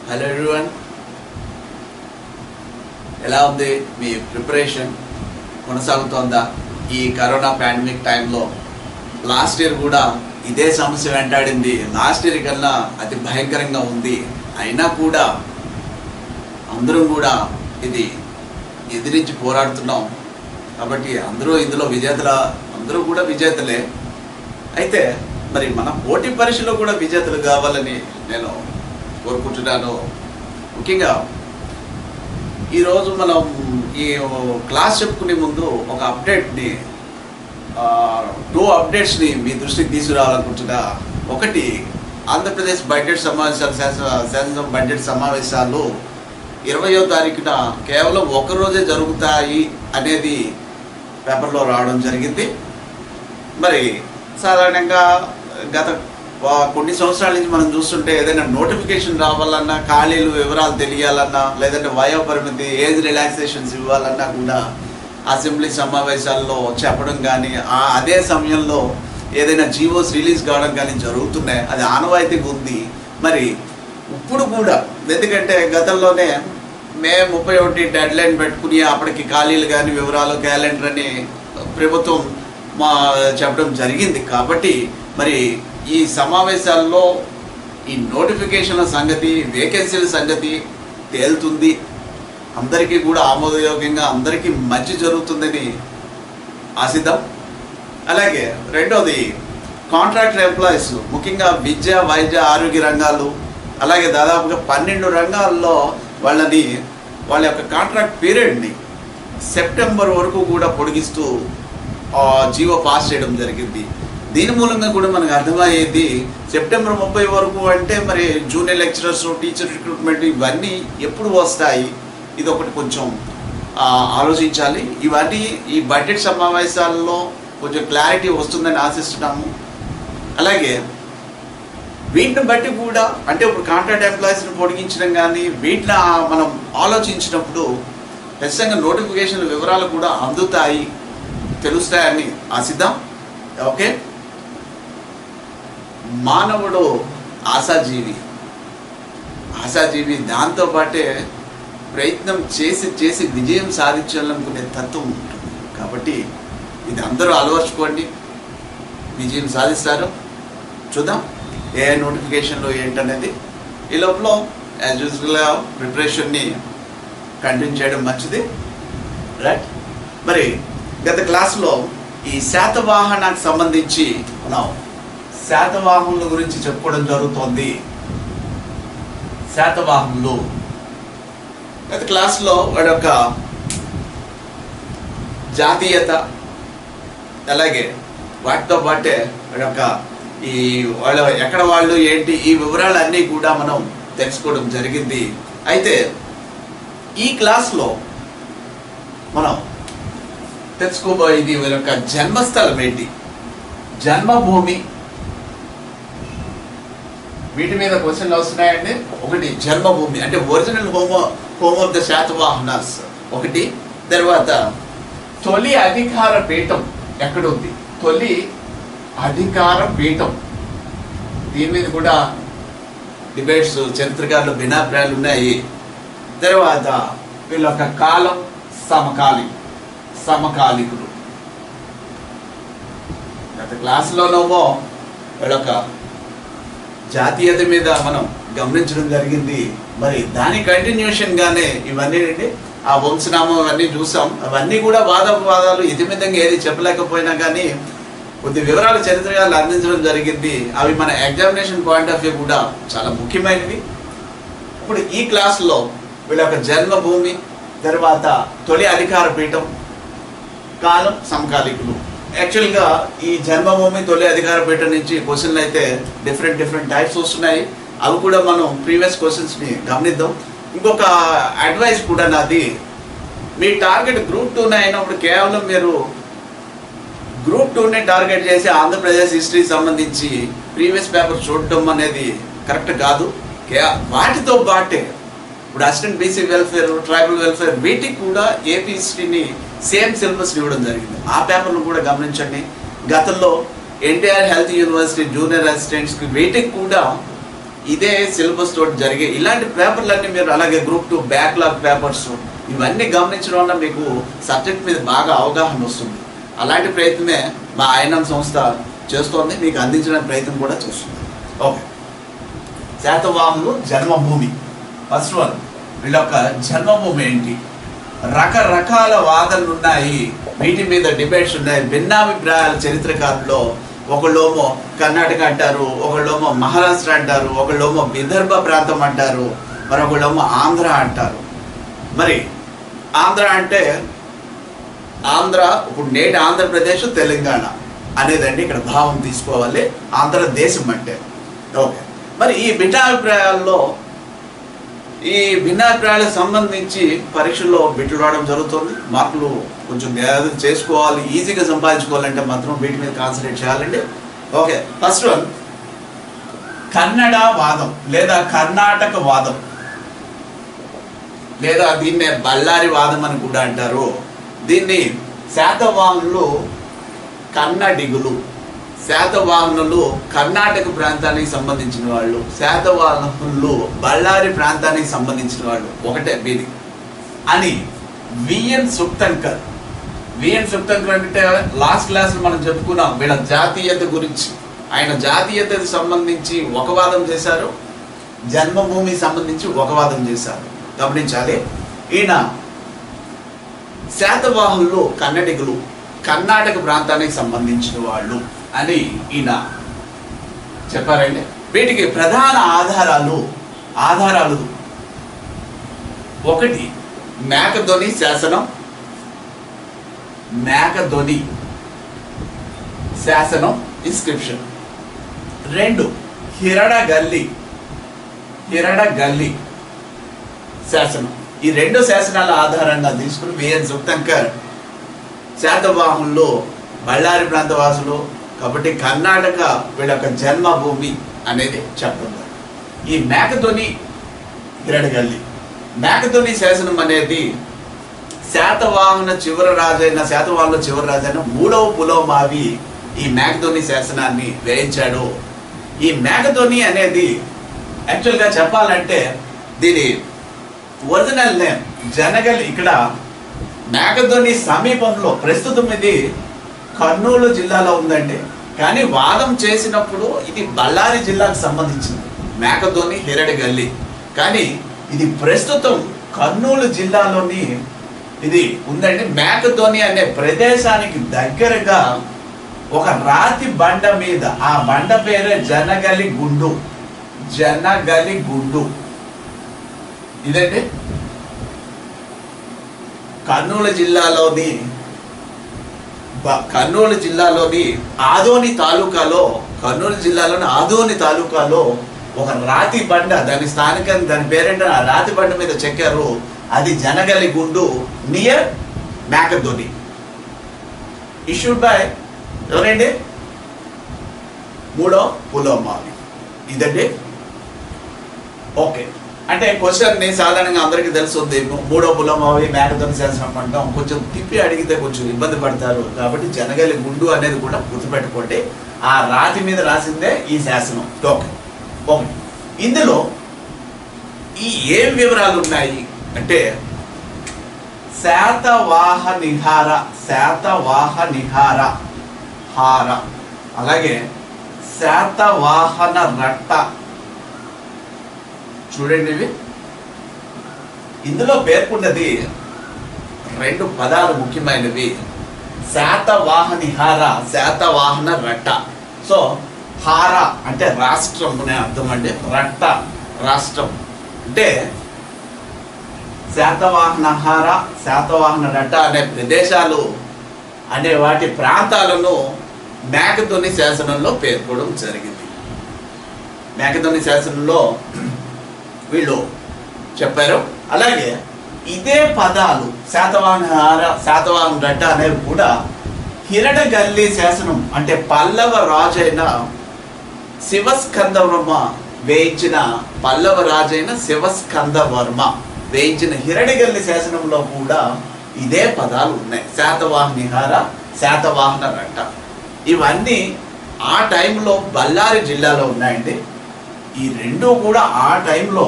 Hello everyone, ఎలా ఉంది మీ preparation? కొనసాగుతోందా? ఈ కరోనా పాండమిక్ టైంలో లాస్ట్ ఇయర్ కూడా ఇదే సమస్య వెంటాడింది. లాస్ట్ ఇయర్ కన్నా అతి భయంకరంగా ఉంది. అయినా కూడా అందరం కూడా ఇది ఎదిరించి పోరాడుతున్నాం. కాబట్టి ఇందులో అందరూ కూడా విజేతలే. అయితే మరి మన పోటీ పరీక్షలో కూడా విజేతలు కావాలని నేను కోరుకుంటున్నాను. ముఖ్యంగా ఈరోజు మనం ఈ క్లాస్ చెప్పుకునే ముందు ఒక అప్డేట్ని 2 అప్డేట్స్ని మీ దృష్టికి తీసుకురావాలనుకుంటున్నా. ఒకటి, ఆంధ్రప్రదేశ్ బడ్జెట్ సమావేశాలు శాసనసభ బడ్జెట్ సమావేశాలు 20వ తారీఖున కేవలం ఒకరోజే జరుగుతాయి అనేది పేపర్లో రావడం జరిగింది. మరి సాధారణంగా గత కొన్ని సంవత్సరాల నుంచి మనం చూస్తుంటే ఏదైనా నోటిఫికేషన్ రావాలన్నా, ఖాళీలు వివరాలు తెలియాలన్నా, లేదంటే వయోపరిమితి ఏజ్ రిలాక్సేషన్స్ ఇవ్వాలన్నా కూడా అసెంబ్లీ సమావేశాల్లో చెప్పడం కానీ, అదే సమయంలో ఏదైనా జీవోస్ రిలీజ్ కావడం కానీ జరుగుతున్నాయి. అది ఆనవాయితీగా ఉంది. మరి ఇప్పుడు కూడా, ఎందుకంటే గతంలోనే మే 31 డెడ్ లైన్ పెట్టుకుని అప్పటికి ఖాళీలు కానీ వివరాలు క్యాలెండర్ అని ప్రభుత్వం చెప్పడం జరిగింది. కాబట్టి మరి ఈ సమావేశాల్లో ఈ నోటిఫికేషన్ల సంగతి, వేకెన్సీల సంగతి తేలుతుంది. అందరికీ కూడా ఆమోదయోగ్యంగా అందరికీ మంచి జరుగుతుందని ఆశిద్దాం. అలాగే రెండోది, కాంట్రాక్టర్ ఎంప్లాయీస్, ముఖ్యంగా విద్య, వైద్య, ఆరోగ్య రంగాలు, అలాగే దాదాపుగా 12 రంగాల్లో వాళ్ళ యొక్క కాంట్రాక్ట్ పీరియడ్ని సెప్టెంబర్ వరకు కూడా పొడిగిస్తూ జీవో పాస్ చేయడం జరిగింది. దీని మూలంగా కూడా మనకు అర్థమయ్యేది, సెప్టెంబర్ 30 వరకు అంటే మరి జూనియర్ లెక్చరర్స్, టీచర్ రిక్రూట్మెంట్ ఇవన్నీ ఎప్పుడు వస్తాయి? ఇది ఒకటి కొంచెం ఆలోచించాలి. ఇవన్నీ ఈ బడ్జెట్ సమావేశాల్లో కొంచెం క్లారిటీ వస్తుందని ఆశిస్తున్నాము. అలాగే వీటిని బట్టి కూడా, అంటే ఇప్పుడు కాంట్రాక్ట్ ఎంప్లాయీస్ని పొడిగించడం కానీ వీటిని మనం ఆలోచించినప్పుడు ఖచ్చితంగా నోటిఫికేషన్ వివరాలు కూడా అందుతాయి, తెలుస్తాయని ఆశిద్దాం. ఓకే, మానవుడు ఆశాజీవి. దాంతోపాటే ప్రయత్నం చేసి విజయం సాధించాలనుకునే తత్వం ఉంటుంది. కాబట్టి ఇది అందరూ అలవర్చుకోండి, విజయం సాధిస్తారు. చూద్దాం ఏ నోటిఫికేషన్లో ఏంటనేది. ఈ లోపల యాజ్ యూజువల్గా ప్రిపరేషన్ని కంటిన్యూ చేయడం మంచిది, రైట్? మరి గత క్లాసులో ఈ శాతవాహనానికి సంబంధించి మనం శాతవాహనుల గురించి చెప్పుకోవడం జరుగుతోంది. శాతవాహనులు గత క్లాసులో వాడి యొక్క జాతీయత, అలాగే వాటితో పాటే వాడి యొక్క ఎక్కడ వాళ్ళు ఏంటి, ఈ వివరాలన్నీ కూడా మనం తెలుసుకోవడం జరిగింది. అయితే ఈ క్లాస్లో మనం తెలుసుకోబోయేది వీరి యొక్క జన్మస్థలం ఏంటి, జన్మభూమి. వీటి మీద క్వశ్చన్లు వస్తున్నాయండి. ఒకటి, జన్మభూమి అంటే original home of the Satavahanas ఒకటి. తర్వాత తొలి అధికార పీఠం ఎక్కడుంది? తొలి అధికార పీఠం, దీని మీద కూడా డిబేట్స్, చరిత్రకారులు భిన్నాభిప్రాయాలు ఉన్నాయి. తర్వాత వీళ్ళ యొక్క కాలం, సమకాలికులు. గత క్లాసులోనేమో వీళ్ళ యొక్క జాతీయత మీద మనం గమనించడం జరిగింది. మరి దాని కంటిన్యూషన్గానే ఇవన్నీ ఆ వంశనామం అవన్నీ చూసాం. అవన్నీ కూడా వాదాలు ఇతిమితంగా ఏది చెప్పలేకపోయినా కానీ కొద్ది వివరాలు చరిత్రకారులు అందించడం జరిగింది. అవి మన ఎగ్జామినేషన్ పాయింట్ ఆఫ్ వ్యూ కూడా చాలా ముఖ్యమైనవి. ఇప్పుడు ఈ క్లాసులో వీళ్ళ యొక్క జన్మభూమి, తర్వాత తొలి అధికార పీఠం, కాలం, సమకాలికులు. యాక్చువల్గా ఈ జన్మభూమి, తొలి అధికార పీఠం నుంచి క్వశ్చన్లు అయితే డిఫరెంట్ టైప్స్ వస్తున్నాయి. అవి కూడా మనం ప్రీవియస్ క్వశ్చన్స్ని గమనిద్దాం. ఇంకొక అడ్వైస్ కూడా నాది, మీ టార్గెట్ గ్రూప్ 2 అయినప్పుడు కేవలం మీరు గ్రూప్ 2ని టార్గెట్ చేసి ఆంధ్రప్రదేశ్ హిస్టరీ సంబంధించి ప్రీవియస్ పేపర్ చూడటం అనేది కరెక్ట్ కాదు. వాటితో పాటే ఇప్పుడు assistant BC welfare, tribal welfare, వీటికి కూడా ఏపీ హిస్టరీని సేమ్ సిలబస్ ఇవ్వడం జరిగింది. ఆ పేపర్ను కూడా గమనించండి. గతంలో ఎన్టీఆర్ హెల్త్ యూనివర్సిటీ జూనియర్ అసిస్టెంట్స్కి వీటికి కూడా ఇదే సిలబస్ తోటి జరిగే ఇలాంటి పేపర్లన్నీ మీరు అలాగే గ్రూప్ 2 బ్యాక్లాగ్ పేపర్స్ ఇవన్నీ గమనించడం వల్ల మీకు సబ్జెక్ట్ మీద బాగా అవగాహన వస్తుంది. అలాంటి ప్రయత్నమే మా ఐఎన్ఎం సంస్థ చేస్తోంది, మీకు అందించడానికి ప్రయత్నం కూడా చేస్తుంది. ఓకే, శాతవాహనులు జన్మభూమి. ఫస్ట్ వన్, వీళ్ళ యొక్క జన్మభూమి ఏంటి? రకరకాల వాదనలు ఉన్నాయి, వీటి మీద డిబేట్స్ ఉన్నాయి, భిన్నాభిప్రాయాల చరిత్రకారుల్లో. ఒకళ్ళేమో కర్ణాటక అంటారు, ఒకళ్ళేమో మహారాష్ట్ర అంటారు, ఒకళ్ళేమో విదర్భ ప్రాంతం అంటారు, మరొకళ్ళేమో ఆంధ్ర అంటారు. మరి ఆంధ్ర అంటే ఆంధ్ర ఇప్పుడు నేటి ఆంధ్రప్రదేశ్ తెలంగాణ అనేదండి ఇక్కడ భావం తీసుకోవాలి, ఆంధ్రదేశం అంటే. ఓకే, మరి ఈ భిన్నాభిప్రాయాలకు సంబంధించి పరీక్షల్లో బిట్లు రావడం జరుగుతుంది. మార్కులు కొంచెం చేసుకోవాలి, ఈజీగా సంపాదించుకోవాలంటే మాత్రం వీటి మీద కాన్సన్ట్రేట్ చేయాలండి. ఓకే, ఫస్ట్ వన్, కన్నడ వాదం లేదా కర్ణాటక వాదం, లేదా దీన్నే బళ్ళారి వాదం అని కూడా అంటారు. దీన్ని శాతవాహనులు కన్నడిగులు, శాతవాహనులు కర్ణాటక ప్రాంతానికి సంబంధించిన వాళ్ళు, శాతవాహనులు బళ్ళారి ప్రాంతానికి సంబంధించిన వాళ్ళు ఒకటే వీధి అని విఎన్ సుక్తన్కర్ అంటే లాస్ట్ క్లాస్లో మనం చెప్పుకున్నాం వీళ్ళ జాతీయత గురించి. ఆయన జాతీయతకు సంబంధించి ఒక వాదం చేశారు, జన్మభూమి సంబంధించి ఒక వాదం చేశారు. గమనించాలి, ఈయన శాతవాహనులు కన్నడిగులు కర్ణాటక ప్రాంతానికి సంబంధించిన వాళ్ళు అని ఈయన చెప్పారండి. వీటికి ప్రధాన ఆధారాలు ఒకటి మేకధోని శాసనం ఇన్స్క్రిప్షన్. 2 హిరడగల్లి శాసనం. ఈ 2 శాసనాల ఆధారంగా తీసుకుని విఎన్ సుక్తన్కర్ శాతవాహనులు బళ్ళారి ప్రాంతవాసులు కాబట్టి కర్ణాటక వీళ్ళ యొక్క జన్మభూమి అనేది చెప్పడం. ఈ మేకధోని హిరడగల్లి మేకధోని శాసనం అనేది శాతవాహనుల చివరి రాజైన 3వ పులోమావి ఈ మేకధోని శాసనాన్ని వేయించాడు. ఈ మేకధోని అనేది యాక్చువల్గా చెప్పాలంటే దీని ఒరిజినల్ నేమ్ జనగల్. ఇక్కడ మేకధోని సమీపంలో, ప్రస్తుతం ఇది కర్నూలు జిల్లాలో ఉందండి, కానీ వాదం చేసినప్పుడు ఇది బళ్ళారి జిల్లాకు సంబంధించింది మేకధోని హిరడగల్లి. కానీ ఇది ప్రస్తుతం కర్నూలు జిల్లాలోని ఇది ఉందండి. మేకధోని అనే ప్రదేశానికి దగ్గరగా ఒక రాతి బండ మీద, ఆ బండ పేరే జనగలి గుండు ఇదండి కర్నూలు జిల్లాలోని ఆదోని తాలూకాలో ఒక రాతి బండ, దాని స్థానికంగా దాని పేరేంటే ఆ రాతి బండ మీద చెక్కారు. అది జనగలి గుండు నియర్ మేకధోని. ఇష్యూడ్ బై ఎవరండి? 3వ పులోమావి. ఇదండి. ఓకే, అంటే క్వశ్చన్ సాధారణంగా అందరికీ తెలుస్తుంది, 3వ పులోమావి మేకధోని శాసనం అంటాం. కొంచెం తిప్పి అడిగితే కొంచెం ఇబ్బంది పడతారు కాబట్టి జనగలి గుండు అనేది కూడా గుర్తుపెట్టుకోండి. ఆ రాతి మీద రాసిందే ఈ శాసనం. ఓకే, ఇందులో ఏం వివరాలు ఉన్నాయి అంటే శాతవాహనిహార అలాగే శాతవాహన రట్ట. చూడండి, ఇవి ఇందులో పేర్కొన్నది 2 పదాలు ముఖ్యమైనవి, శాతవాహనిహార, శాతవాహన రట్ట. సో హార అంటే రాష్ట్రం అనే అర్థం అండి, రట్ట రాష్ట్రం. అంటే శాతవాహనహార, శాతవాహన రట్ట అనే ప్రదేశాలు అనే వాటి ప్రాంతాలను మేకధోని శాసనంలో పేర్కొనడం జరిగింది. మేకధోని శాసనంలో వీళ్ళు చెప్పారు. అలాగే ఇదే పదాలు శాతవాహనహార, శాతవాహన రట్ట అనేవి కూడా హిరడగల్లి శాసనం అంటే పల్లవ రాజైన శివస్కందవర్మ వేయించిన హిరడగల్లి శాసనంలో కూడా ఇదే పదాలు ఉన్నాయి, శాతవాహనిహార, శాతవాహన రట్ట. ఇవన్నీ ఆ టైంలో బళ్ళారి జిల్లాలో ఉన్నాయండి. ఈ రెండు కూడా ఆ టైంలో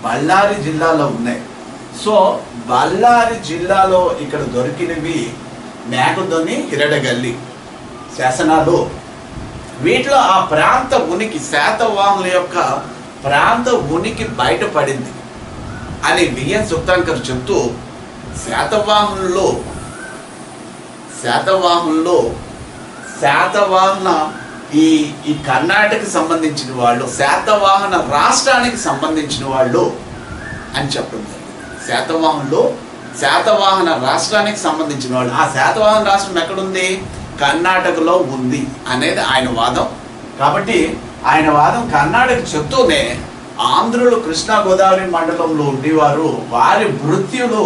బళ్ళారి జిల్లాలో ఉన్నాయి. సో బళ్ళారి జిల్లాలో ఇక్కడ దొరికినవి మేకదొని హిరడగల్లి శాసనాలు. వీటిలో ఆ ప్రాంత ఉనికి, శాతవాహనుల యొక్క ప్రాంత ఉనికి బయటపడింది అని విఎన్ సుక్తాంకర్ చెప్తూ, శాతవాహన ఈ కర్ణాటకకి సంబంధించిన వాళ్ళు, శాతవాహన రాష్ట్రానికి సంబంధించిన వాళ్ళు అని చెప్పడం జరిగింది. శాతవాహన రాష్ట్రానికి సంబంధించిన వాళ్ళు. ఆ శాతవాహన రాష్ట్రం ఎక్కడుంది? కర్ణాటకలో ఉంది అనేది ఆయన వాదం. కాబట్టి ఆయన వాదం కర్ణాటక చెప్తూనే ఆంధ్రులు కృష్ణా గోదావరి మండలంలో ఉండేవారు, వారి మృత్యులు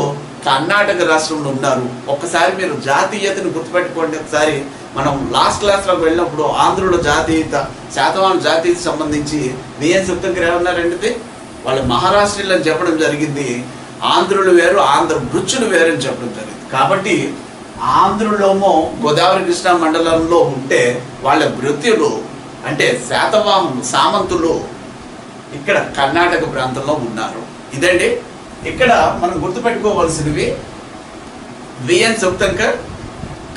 కర్ణాటక రాష్ట్రంలో ఉన్నారు. ఒక్కసారి మీరు జాతీయతను గుర్తుపెట్టుకోండి. ఒకసారి మనం లాస్ట్ క్లాస్లోకి వెళ్ళినప్పుడు ఆంధ్రుల జాతీయత, శాతవాహన జాతీయత సంబంధించి విఎన్ సుక్తాంకర్ ఏమన్నారంటే వాళ్ళు మహారాష్ట్రీయులు అని చెప్పడం జరిగింది. ఆంధ్రులు వేరు, ఆంధ్ర మృత్యులు వేరు అని చెప్పడం జరిగింది. కాబట్టి ఆంధ్రులోమో గోదావరి కృష్ణా మండలంలో ఉంటే వాళ్ళ మృత్యులు అంటే శాతవాహనులు, సామంతులు ఇక్కడ కర్ణాటక ప్రాంతంలో ఉన్నారు. ఇదండి ఇక్కడ మనం గుర్తుపెట్టుకోవాల్సినవి. విఎన్ సుక్తాంకర్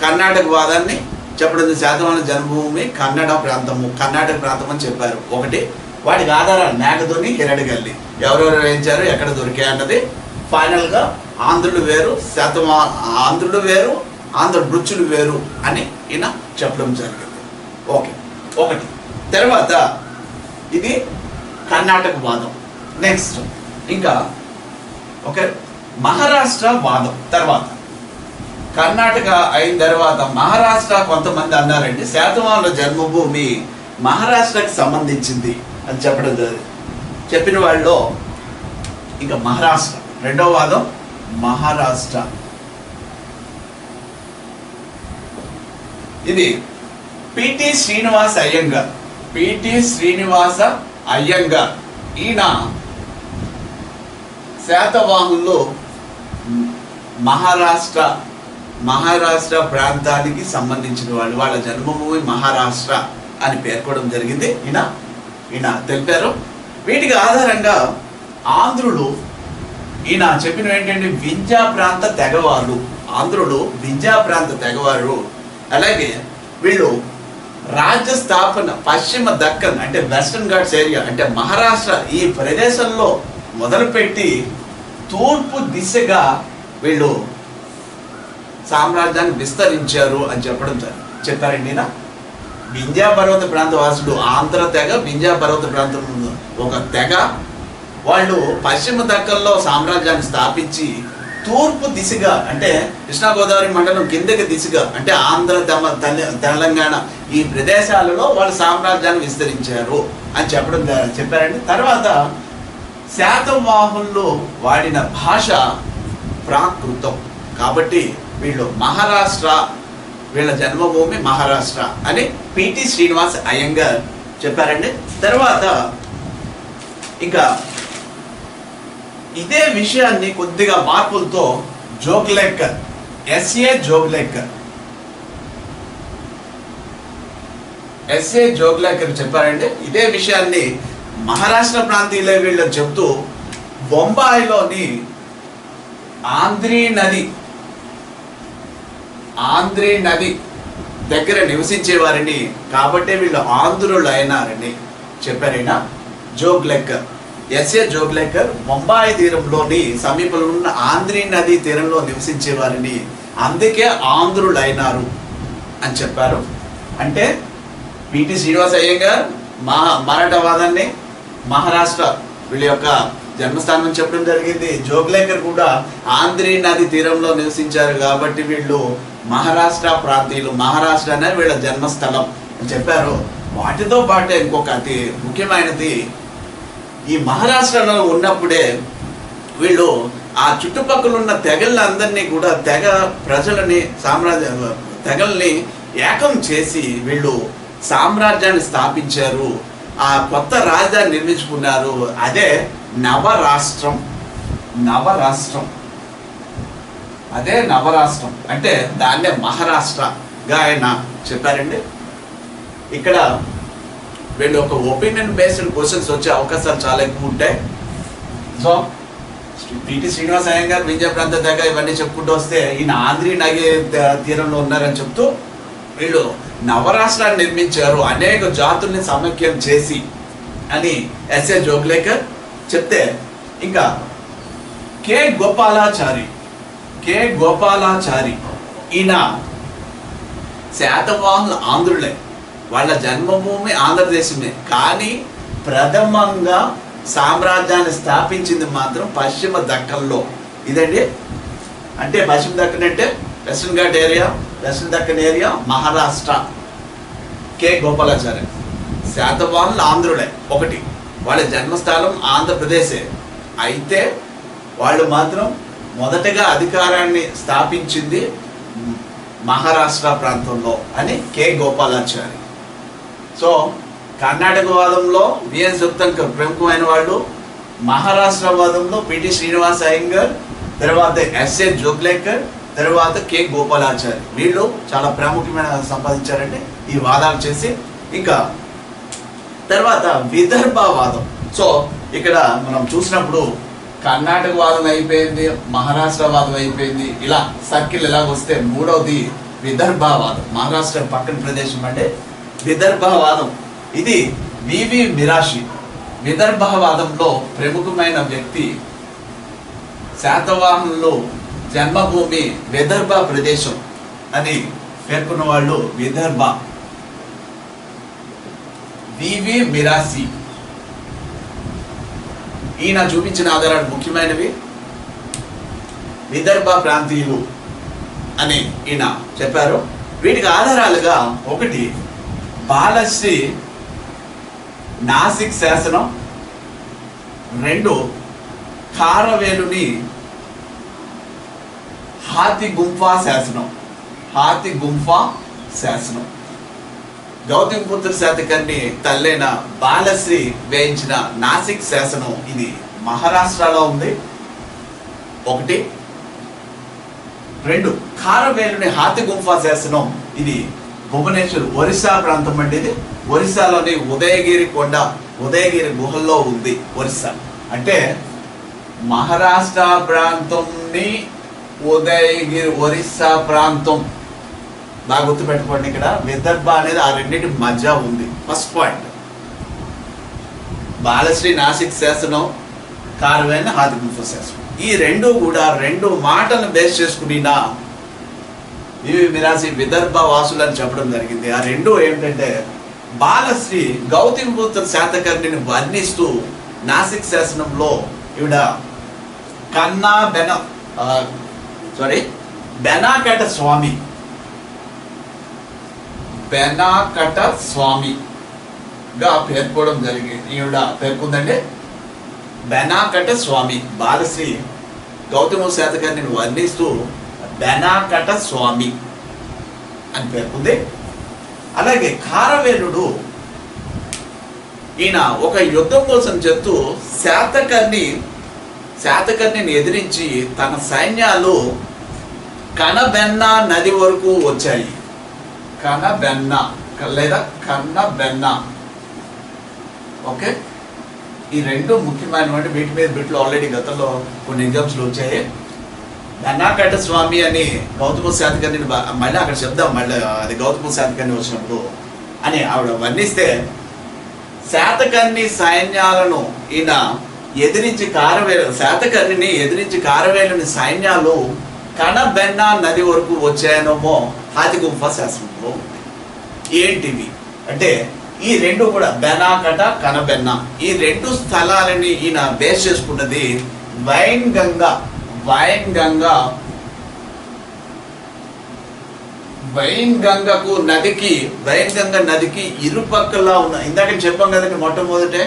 కర్ణాటక వాదాన్ని చెప్పడం, శాతవాహన జన్మభూమి కర్ణాటక ప్రాంతం అని చెప్పారు. ఒకటి, వాటికి ఆధారాలు మేకదొని హిరడగల్లి ఎవరెవరు వేయించారు, ఎక్కడ దొరికాయి అన్నది. ఫైనల్గా ఆంధ్రులు వేరు, ఆంధ్రులు వేరు, ఆంధ్ర మృత్యులు వేరు అని ఈయన చెప్పడం జరిగింది. ఓకే, ఒకటి. తర్వాత ఇది కర్ణాటక వాదం. నెక్స్ట్ ఇంకా ఓకే మహారాష్ట్ర వాదం. తర్వాత కర్ణాటక అయిన తర్వాత మహారాష్ట్ర కొంతమంది అన్నారండి శాతవాహనుల జన్మభూమి మహారాష్ట్రకి సంబంధించింది అని చెప్పిన వాళ్ళు ఇంకా మహారాష్ట్ర. రెండవ వాదం మహారాష్ట్ర. ఇది పిటి శ్రీనివాస అయ్యంగార్. ఈయన శాతవాహనులు మహారాష్ట్ర ప్రాంతానికి సంబంధించిన వాళ్ళు, వాళ్ళ జన్మభూమి మహారాష్ట్ర అని పేర్కోవడం జరిగింది. ఈయన తెలిపారు. వీటికి ఆధారంగా ఆంధ్రులు ఈయన చెప్పినవి ఏంటంటే వింధ్యా ప్రాంత తెగవారు. ఆంధ్రులు వింధ్యా ప్రాంత తెగవారు. అలాగే వీళ్ళు రాజ్య స్థాపన పశ్చిమ దక్కన్ అంటే వెస్టర్న్ ఘాట్స్ ఏరియా అంటే మహారాష్ట్ర ఈ ప్రదేశంలో మొదలుపెట్టి తూర్పు దిశగా వీళ్ళు సామ్రాజ్యాన్ని విస్తరించారు అని చెప్పారండి. వింధ్యా పర్వత ప్రాంత వాసులు ఆంధ్ర తెగ, వింధ్యా పర్వత ప్రాంతం ఒక తెగ. వాళ్ళు పశ్చిమ దక్కన్లో సామ్రాజ్యాన్ని స్థాపించి తూర్పు దిశగా అంటే కృష్ణా గోదావరి మండలం కిందకి దిశగా అంటే ఆంధ్ర, తెలంగాణ ఈ ప్రదేశాలలో వాళ్ళు సామ్రాజ్యాన్ని విస్తరించారు అని చెప్పారండి. తర్వాత శాతవాహనులు వాడిన భాష ప్రాకృతం. కాబట్టి వీళ్ళు మహారాష్ట్ర, వీళ్ళ జన్మభూమి మహారాష్ట్ర అని పిటి శ్రీనివాస అయ్యంగార్ చెప్పారండి. తర్వాత ఇంకా ఇదే విషయాన్ని కొద్దిగా మార్పులతో జోగ్లేకర్, ఎస్ఏ జోగ్లేకర్ చెప్పారండి. ఇదే విషయాన్ని మహారాష్ట్ర ప్రాంతీయులే వీళ్ళు చెప్తూ బొంబాయిలోని ఆంధ్రీ నది దగ్గర నివసించే వారిని కాబట్టి వీళ్ళు ఆంధ్రులు అయినారని చెప్పారైనా జోగ్లేకర్. ఎస్ఏ జోగ్లేకర్ బొంబాయి తీరంలోని సమీపంలో ఉన్న ఆంధ్రీ నది తీరంలో నివసించే వారిని అందుకే ఆంధ్రులు అయినారు అని చెప్పారు. అంటే పిటి శ్రీనివాస అయ్యంగార్ మరాఠావాదాన్ని మహారాష్ట్ర వీళ్ళ యొక్క జన్మస్థానం చెప్పడం జరిగింది. జోగ్లేకర్ కూడా ఆంధ్రీ నది తీరంలో నివసించారు కాబట్టి వీళ్ళు మహారాష్ట్ర ప్రాంతీయులు, మహారాష్ట్ర అనేది వీళ్ళ జన్మస్థలం అని చెప్పారు. వాటితో పాటే ఇంకొక అతి ముఖ్యమైనది, ఈ మహారాష్ట్రలో ఉన్నప్పుడే వీళ్ళు ఆ చుట్టుపక్కల ఉన్న తెగలందరినీ కూడా తెగ ప్రజలని తెగల్ని ఏకం చేసి వీళ్ళు సామ్రాజ్యాన్ని స్థాపించారు. ఆ కొత్త రాజధాని నిర్మించుకున్నారు. అదే నవరాష్ట్రం. అదే నవరాష్ట్రం అంటే దాన్నే మహారాష్ట్రగా ఆయన చెప్పారండి. ఇక్కడ వీళ్ళు ఒక ఒపీనియన్ బేస్డ్ క్వశ్చన్స్ వచ్చే అవకాశాలు చాలా ఎక్కువ ఉంటాయి. సో పిటి శ్రీనివాస అయ్యంగార్ వింధ్య ప్రాంత తెగ ఇవన్నీ చెప్పుకుంటూ వస్తే ఈయన ఆంధ్రీ నది తీరంలో ఉన్నారని చెప్తూ వీళ్ళు నవరాష్ట్రాన్ని నిర్మించారు అనేక జాతుల్ని సమైక్యం చేసి అని ఎస్ఏ జోగ్లేకర్ చెప్తే, ఇంకా కె గోపాలాచారి ఈయన శాతవాహనులు ఆంధ్రులే, వాళ్ళ జన్మభూమి ఆంధ్రదేశమే, కానీ ప్రథమంగా సామ్రాజ్యాన్ని స్థాపించింది మాత్రం పశ్చిమ దక్కన్లో. ఇదండి, అంటే పశ్చిమ దక్కన్ అంటే western Ghat area, western Deccan area, Maharashtra. K Gopalachari శాతవాహనులు ఆంధ్రులే, ఒకటి వాళ్ళ జన్మస్థానం ఆంధ్రప్రదేశే, అయితే వాళ్ళు మాత్రం మొదటగా అధికారాన్ని స్థాపించింది మహారాష్ట్ర ప్రాంతంలో అని కె గోపాలాచారి. సో కర్ణాటక వాదంలో విఎన్ సుప్తంకర్ ప్రముఖమైన వాళ్ళు, మహారాష్ట్ర వాదంలో పిటి శ్రీనివాస అయ్యంగార్, తర్వాత ఎస్ఏ జోగ్లేకర్, తర్వాత కె గోపాలాచారి, వీళ్ళు చాలా ప్రాముఖ్యమైన సంపాదించారండి ఈ వాదాలు చేసి. ఇంకా తర్వాత విదర్భవాదం. సో ఇక్కడ మనం చూసినప్పుడు కర్ణాటక వాదం అయిపోయింది, మహారాష్ట్ర వాదం అయిపోయింది, ఇలా సర్కిల్ ఇలా వస్తే మూడవది విదర్భవాదం. మహారాష్ట్ర పక్కన ప్రదేశం అంటే విదర్భవాదం. ఇది వివి మిరాషి. విదర్భవాదంలో ప్రముఖమైన వ్యక్తి, శాతవాహనులు జన్మభూమి విదర్భ ప్రదేశం అని పేర్కొన్న వాళ్ళు విదర్భ. వివి మిరాసి ఈయన చూపించిన ఆధారాలు ముఖ్యమైనవి. విదర్భ ప్రాంతీయులు అని ఈయన చెప్పారు. వీటికి ఆధారాలుగా ఒకటి బాలశ్రీ నాసిక్ శాసనం, రెండు ఖారవేలుని హాతిగుంఫా శాసనం. గౌతమిపుత్ర శాతకర్ణి తల్లైన బాలశ్రీ వేయించిన నాసిక్ శాసనం, ఇది మహారాష్ట్రలో ఉంది. ఒకటి. రెండు ఖారవేలుని హాతిగుంఫా శాసనం, ఇది భువనేశ్వర్ ఒరిస్సా ప్రాంతం అండి. ఇది ఒరిస్సాలోని ఉదయగిరి గుహల్లో ఉంది. ఒరిస్సా అంటే మహారాష్ట్ర ప్రాంతంని ఉదయగిరి ఒరిస్సా ప్రాంతం బాగా గుర్తుపెట్టుకోండి. ఇక్కడ విదర్భ అనేది ఆ రెండింటి మధ్య ఉంది. ఫస్ట్ పాయింట్ బాలశ్రీ నాసిక్ శాసనం, ఖారవేలుని హాతిగుంఫా శాసనం, ఈ రెండు కూడా రెండు మాటలను బేస్ చేసుకుని వివి మిరాసి విదర్భ వాసులు అని చెప్పడం జరిగింది. ఆ రెండు ఏమిటంటే, బాలశ్రీ గౌతమిపుత్ర శాతకర్ణిని వర్ణిస్తూ నాసిక్ శాసనంలో ఈవిడ బెనాకట స్వామిగా పేర్కోవడం జరిగింది. ఈవిడ పేర్కొందండి బెనాకట స్వామి. బాలశ్రీ గౌతమ శాతకర్ణిని వర్ణిస్తూ బెనాకట స్వామి అని పేర్కొంది. అలాగే ఖారవేలుడు ఈయన ఒక యుద్ధం కోసం చెప్తూ శాతకర్ణిని ఎదిరించి తన సైన్యాలు కనబెన్నా నది వరకు వచ్చాయి. కనబెన్నా లేదా కన్నబెన్నా, ఓకే. ఈ రెండు ముఖ్యమైనటువంటి వీటి మీద బిట్లు ఆల్రెడీ గతంలో కొన్ని ఎగ్జామ్స్లో వచ్చాయి. బెనాకట స్వామి అని గౌతమ శాతకర్ణిని మళ్ళీ అక్కడ చెప్దాం, మళ్ళీ అది గౌతమ శాతకర్ణి వచ్చినప్పుడు అని ఆవిడ వర్ణిస్తే, శాతకర్ణి సైన్యాలను ఈయన ఎదిరించి శాతకర్ణిని ఎదిరించి ఖారవేలుని సైన్యాలు కనబెన్నా నది వరకు వచ్చాయనేమో హాతిగుంఫా శాసనంలో. ఏంటివి అంటే ఈ రెండు కూడా బెనాకట, కనబెన్నా, ఈ రెండు స్థలాలని ఈయన బేస్ చేసుకున్నది వైన్గంగా నదికి ఇరుపక్కలా ఉన్న, ఇందాక చెప్పాం కదండి మొట్టమొదటే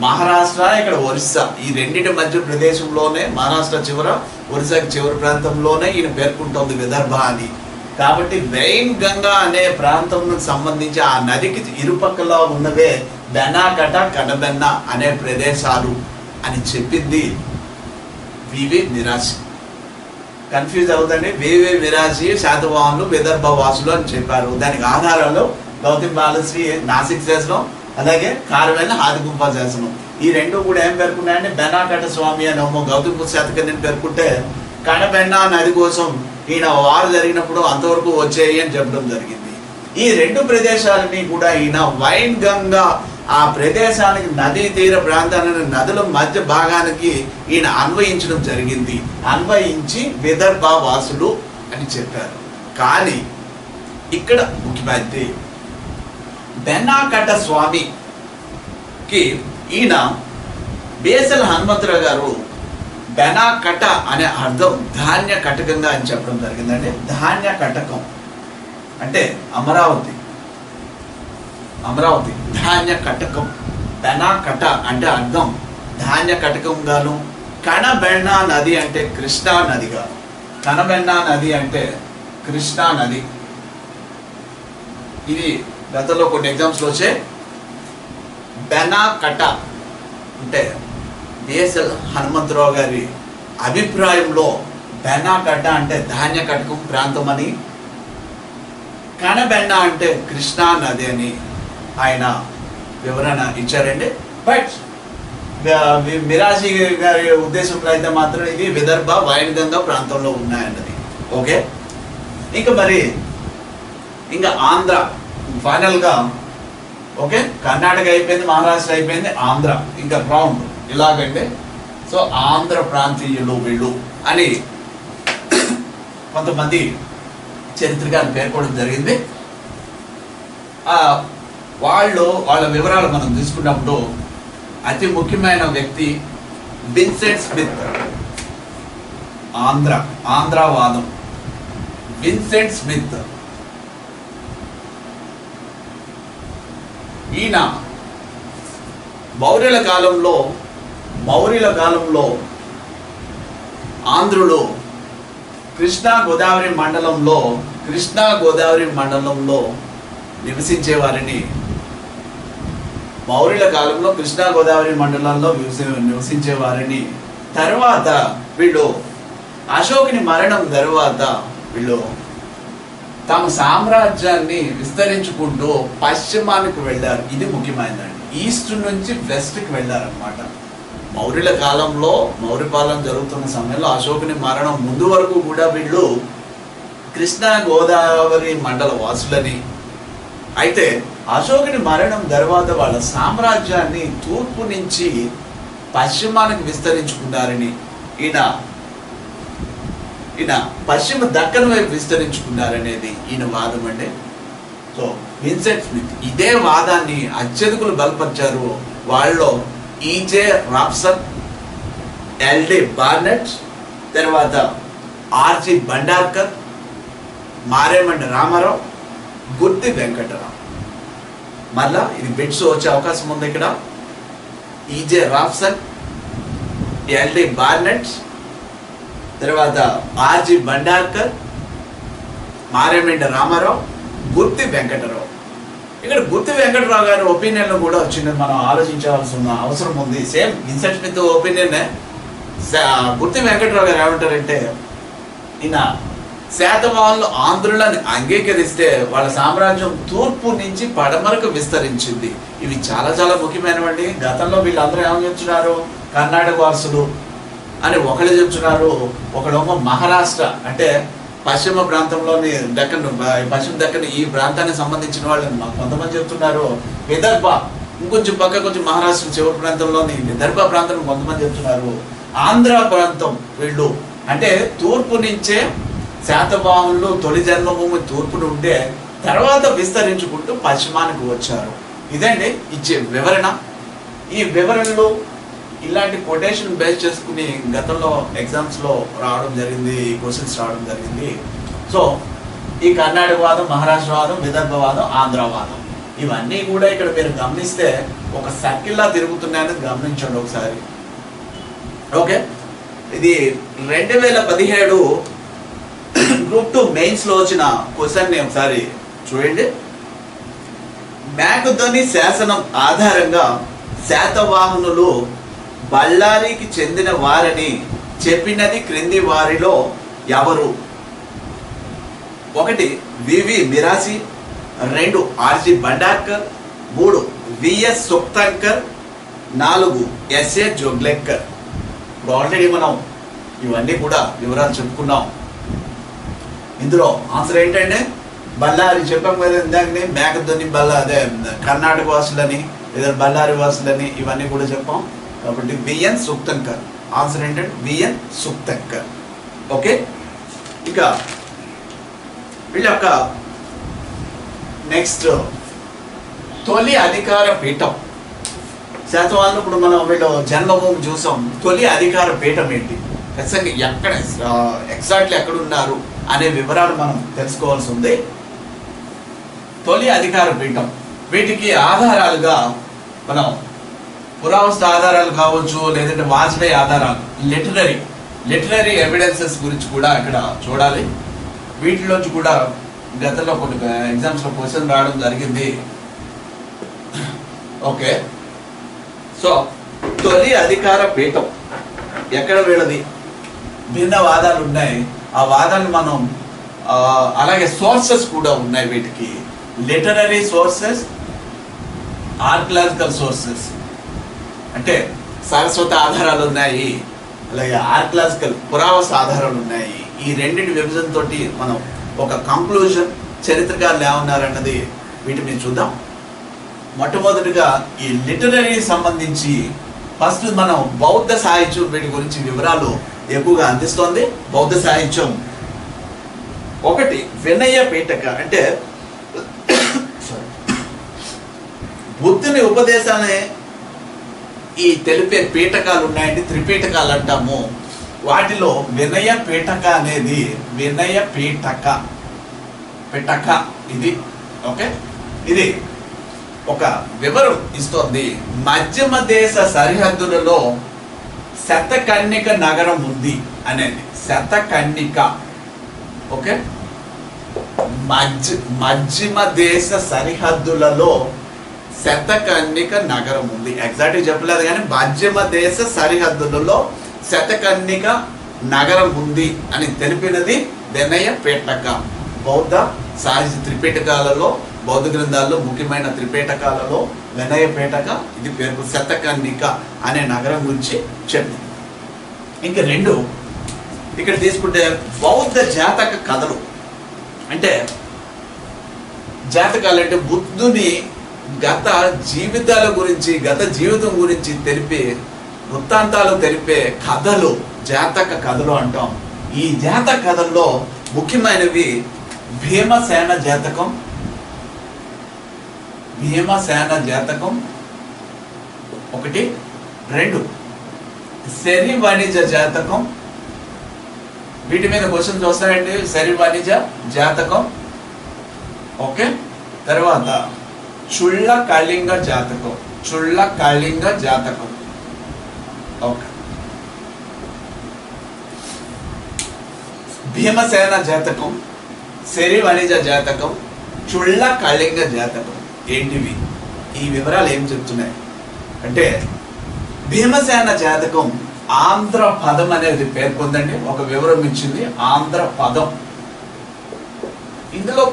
మహారాష్ట్ర, ఇక్కడ ఒరిస్సా, ఈ రెండింటి మధ్య ప్రదేశంలోనే మహారాష్ట్ర చివర ఒరిస్సాకి చివరి ప్రాంతంలోనే ఈయన పేర్కొంటోంది విదర్భ అని. కాబట్టి వైన్గంగా అనే ప్రాంతం సంబంధించి ఆ నదికి ఇరుపక్కలా ఉన్నవే బెనాకట, కనబెన్నా అనే ప్రదేశాలు అని చెప్పింది వివి మిరాసి. కన్ఫ్యూజ్ అవుతుంది. వివి మిరాసి శాతవాహనులు విదర్భ వాసులు అని చెప్పారు. దానికి ఆధారాలు గౌతమ్ బాలశ్రీ నాసిక్ శాసనం, అలాగే కారవేల ఆదిగుంప శాసనం. ఈ రెండు కూడా ఏం పేర్కొన్నాయంటే బెనాకట స్వామి అని గౌతమ శాతకర్ణిని పేర్కొంటే కడబెన్నా నది కోసం ఈయన వారు జరిగినప్పుడు అంతవరకు వచ్చేయి అని చెప్పడం జరిగింది. ఈ రెండు ప్రదేశాలని కూడా ఈయన వైన్ గంగా ఆ ప్రదేశానికి నదీ తీర ప్రాంతాన్ని నదుల మధ్య భాగానికి ఈయన అన్వయించడం జరిగింది. అన్వయించి విదర్భ వాసులు అని చెప్పారు. కానీ ఇక్కడ ముఖ్యమైనది బెన్నాకట స్వామికి ఈయన బేసల హనుమంతరావు గారు బెనాకట అనే అర్థం ధాన్య కటకంగా అని చెప్పడం జరిగిందండి. ధాన్య కటకం అంటే అమరావతి ధాన్య కటకం. బెనాకట అంటే అర్థం ధాన్య కటకంగాను, కనబెన్నా నది అంటే కృష్ణా నదిగా. కనబెన్నా నది అంటే కృష్ణా నది. ఇది గతంలో కొన్ని ఎగ్జామ్స్లో వచ్చే. బెనాకట అంటే బేసల్ హనుమంతరావు గారి అభిప్రాయంలో బెనాకట అంటే ధాన్య కటకం ప్రాంతం అని, కనబెన్న అంటే కృష్ణా నది అని ఆయన వివరణ ఇచ్చారండి. బట్ మిరాజీ గారి ఉద్దేశంలో అయితే మాత్రం ఇది విదర్భ వైన్గంగా ప్రాంతంలో ఉన్నాయన్నది. ఓకే, ఇంకా ఆంధ్ర ఫైనల్గా. ఓకే, కర్ణాటక అయిపోయింది, మహారాష్ట్ర అయిపోయింది, ఆంధ్ర ఇంకా రౌండ్ ఇలాగండి. సో ఆంధ్ర ప్రాంతీయులు వీళ్ళు అని కొంతమంది చరిత్రకారులు పేర్కొనడం జరిగింది. వాళ్ళ వివరాలు మనం తీసుకున్నప్పుడు అతి ముఖ్యమైన వ్యక్తి విన్సెంట్ స్మిత్. ఆంధ్రవాదం విన్సెంట్ స్మిత్. ఈయన మౌర్యుల కాలంలో ఆంధ్రులు కృష్ణా గోదావరి మండలంలో నివసించేవారని, మౌర్యుల కాలంలో కృష్ణా గోదావరి మండలంలో నివసించేవారని, తర్వాత వీళ్ళు అశోకుని మరణం తర్వాత వీళ్ళు తమ సామ్రాజ్యాన్ని విస్తరించుకుంటూ పశ్చిమానికి వెళ్ళారు. ఇది ముఖ్యమైనదండి. ఈస్ట్ నుంచి వెస్ట్కి వెళ్ళారనమాట. మౌర్యుల కాలంలో మౌర్య పాలన జరుగుతున్న సమయంలో అశోకుని మరణం ముందు వరకు కూడా వీళ్ళు కృష్ణా గోదావరి మండల వాసులని. అయితే అశోకుని మరణం తర్వాత వాళ్ళ సామ్రాజ్యాన్ని తూర్పు నుంచి పశ్చిమానికి విస్తరించుకున్నారని, ఈయన పశ్చిమ దక్కన్ వైపు విస్తరించుకున్నారనేది ఈయన వాదం అండి. సో విన్సెంట్ స్మిత్ ఇదే వాదాన్ని అత్యధికులు బలపరిచారు. వాళ్ళలో ఈజే రాప్సన్, ఎల్డి బార్నెట్, తర్వాత ఆర్జి బండార్కర్, మారేమండి రామారావు, గుర్తి వెంకటరావు. మళ్ళా ఇది బిట్స్ వచ్చే అవకాశం ఉంది ఇక్కడ. ఈజే రాప్సన్, ఎల్డి బార్నెట్, తర్వాత ఆర్జి బండార్కర్, మారేమండి రామారావు, గుర్తి వెంకటరావు. ఇక్కడ గుర్తి వెంకటరావు గారి ఒపీనియన్ కూడా వచ్చింది, మనం ఆలోచించాల్సిన అవసరం ఉంది. Same Vincent Smith opinion. Gurti Venkatarao garu ఏమంటారంటే, ఈయన శాతవాహనులు ఆంధ్రులను అంగీకరిస్తే వాళ్ళ సామ్రాజ్యం తూర్పు నుంచి పడమరకు విస్తరించింది. ఇవి చాలా చాలా ముఖ్యమైనవండి. గతంలో వీళ్ళందరూ ఏమని చెప్తున్నారు, కర్ణాటక వాసులు అని ఒకళ్ళు చెప్తున్నారు, ఒకళ్ళేమో మహారాష్ట్ర అంటే పశ్చిమ ప్రాంతంలోని పశ్చిమ దక్కన్ ఈ ప్రాంతానికి సంబంధించిన వాళ్ళని కొంతమంది చెప్తున్నారు. విదర్భ ఇంకొంచెం పక్క కొంచెం మహారాష్ట్ర చివరి ప్రాంతంలోని విదర్భ ప్రాంతం కొంతమంది చెప్తున్నారు. ఆంధ్ర ప్రాంతం వీళ్ళు అంటే తూర్పు నుంచే శాతవాహనులు తొలి జన్మభూమి తూర్పును ఉంటే తర్వాత విస్తరించుకుంటూ పశ్చిమానికి వచ్చారు. ఇదండి ఇచ్చే వివరణ. ఈ వివరణలు ఇలాంటి కొటేషన్ బేస్ చేసుకుని గతంలో ఎగ్జామ్స్లో రావడం జరిగింది, క్వశ్చన్స్ రావడం జరిగింది. సో ఈ కర్ణాటక వాదం, మహారాష్ట్ర వాదం, విదర్భవాదం, ఆంధ్రవాదం ఇవన్నీ కూడా ఇక్కడ మీరు గమనిస్తే ఒక సర్కిల్లా తిరుగుతున్నాయని గమనించండి ఒకసారి. ఓకే, ఇది 2017 గ్రూప్ 2 మెయిన్స్లో వచ్చిన క్వశ్చన్ని ఒకసారి చూడండి. మేకధోని శాసనం ఆధారంగా శాతవాహనులు బళ్ళారికి చెందిన వారని చెప్పినది క్రింది వారిలో ఎవరు? 1 వివి Mirasi, 2 RG Bhandarkar, 3 VS సుక్తంకర్, 4 SA జోగ్లెక్కర్. ఇప్పుడు ఆల్రెడీ మనం ఇవన్నీ కూడా వివరాలు చెప్పుకున్నాం. ఇందులో ఆన్సర్ ఏంటంటే బళ్ళారి చెప్పాం కదా ఇందాకనే, మేకతోని అదే కర్ణాటక వాసులని లేదా బళ్ళారి వాసులని ఇవన్నీ కూడా చెప్పాం. కాబట్టి విఎన్ సుక్తంకర్ ఆన్సర్ ఏంటంటే విఎన్ సుక్తంకర్. ఓకే, ఇక వీళ్ళ యొక్క నెక్స్ట్ తొలి అధికార పీఠం శాతవాహనులు. ఇప్పుడు మనం వీళ్ళు జన్మభూమి చూసాం. తొలి అధికార పీఠం ఏంటి, ఖచ్చితంగా ఎక్కడ ఎగ్జాక్ట్లీ ఎక్కడ ఉన్నారు అనే వివరాలు మనం తెలుసుకోవాల్సి ఉంది. తొలి అధికార పీఠం, వీటికి ఆధారాలుగా మనం పురావస్తు ఆధారాలు కావచ్చు, లేదంటే వాజ్పేయి ఆధారాలు, లిటరరీ ఎవిడెన్సెస్ గురించి కూడా ఇక్కడ చూడాలి. వీటిలోంచి కూడా గతంలో కొన్ని ఎగ్జామ్స్లో క్వశ్చన్ రావడం జరిగింది. ఓకే, సో తొలి అధికార పీఠం ఎక్కడ వీళ్ళది, భిన్న వాదాలు ఉన్నాయి. ఆ వాదాలు మనం అలాగే సోర్సెస్ కూడా ఉన్నాయి వీటికి. లిటరరీ సోర్సెస్, ఆర్కియలాజికల్ సోర్సెస్ అంటే సారస్వత ఆధారాలు ఉన్నాయి, అలాగే ఆర్కియలాజికల్ పురావస్తు ఆధారాలు ఉన్నాయి. ఈ రెండింటి విభజనతో మనం ఒక కంక్లూజన్ చరిత్రకారులు ఏమన్నారన్నది వీటి మీద చూద్దాం. మొట్టమొదటిగా ఈ లిటరరీ సంబంధించి ఫస్ట్ మనం బౌద్ధ సాహిత్యం వీటి గురించి వివరాలు ఎక్కువగా అందిస్తోంది. బౌద్ధ సాహిత్యం ఒకటి వినయ పీఠక అంటే బుద్ధుని ఉపదేశాన్ని ఈ తెలిపే పీఠకాలు ఉన్నాయండి, త్రిపీఠకాలు అంటాము. వాటిలో వినయ పీఠక అనేది వినయ పీఠక ఇది. ఓకే, ఇది ఒక వివరం ఇస్తోంది. మధ్యమ దేశ సరిహద్దులలో శతకన్నిక నగరం ఉంది అనేది. శతకన్నిక, ఓకే, మధ్యమ దేశ సరిహద్దులలో శతకన్నిక నగరం ఉంది. ఎగ్జాక్ట్గా చెప్పలేదు కానీ మధ్యమ దేశ సరిహద్దులలో శతకన్నిక నగరం ఉంది అని తెలిపినది వినయ పీఠక. బౌద్ధ సాహిత్య త్రిపీఠకాలలో, బౌద్ధ గ్రంథాల్లో ముఖ్యమైన త్రిపీఠకాలలో వినయ పీఠక ఇది పేరు. శతకన్నిక అనే నగరం గురించి చెప్పింది. ఇంకా 2 ఇక్కడ తీసుకుంటే బౌద్ధ జాతక కథలు. అంటే జాతకాలు అంటే బుద్ధుని గత జీవితాల గురించి, గత జీవితం గురించి తెలిపే వృత్తాంతాలు తెలిపే కథలు జాతక కథలు అంటాం. ఈ జాతక కథల్లో ముఖ్యమైనవి భీమసేన జాతకం, ఒకటి. 2 శరి వాణిజ జాతకం. వీటి మీద క్వశ్చన్స్ వస్తాయండి. శరి వాణిజ జాతకం, ఓకే. తర్వాత చుళ్ళ కళింగ జాతకం, ఓకే. భీమసేన జాతకం, శరి వాణిజ జాతకం, చుళ్ళ కళింగ జాతకం ఏంటివి? ఈ వివరాలు ఏం చెప్తున్నాయి అంటే భీమసేన జాతకం ఆంధ్ర పదం అనేది పేర్కొందండి. ఒక వివరం ఇచ్చింది ఆంధ్ర పదం. ఇందులో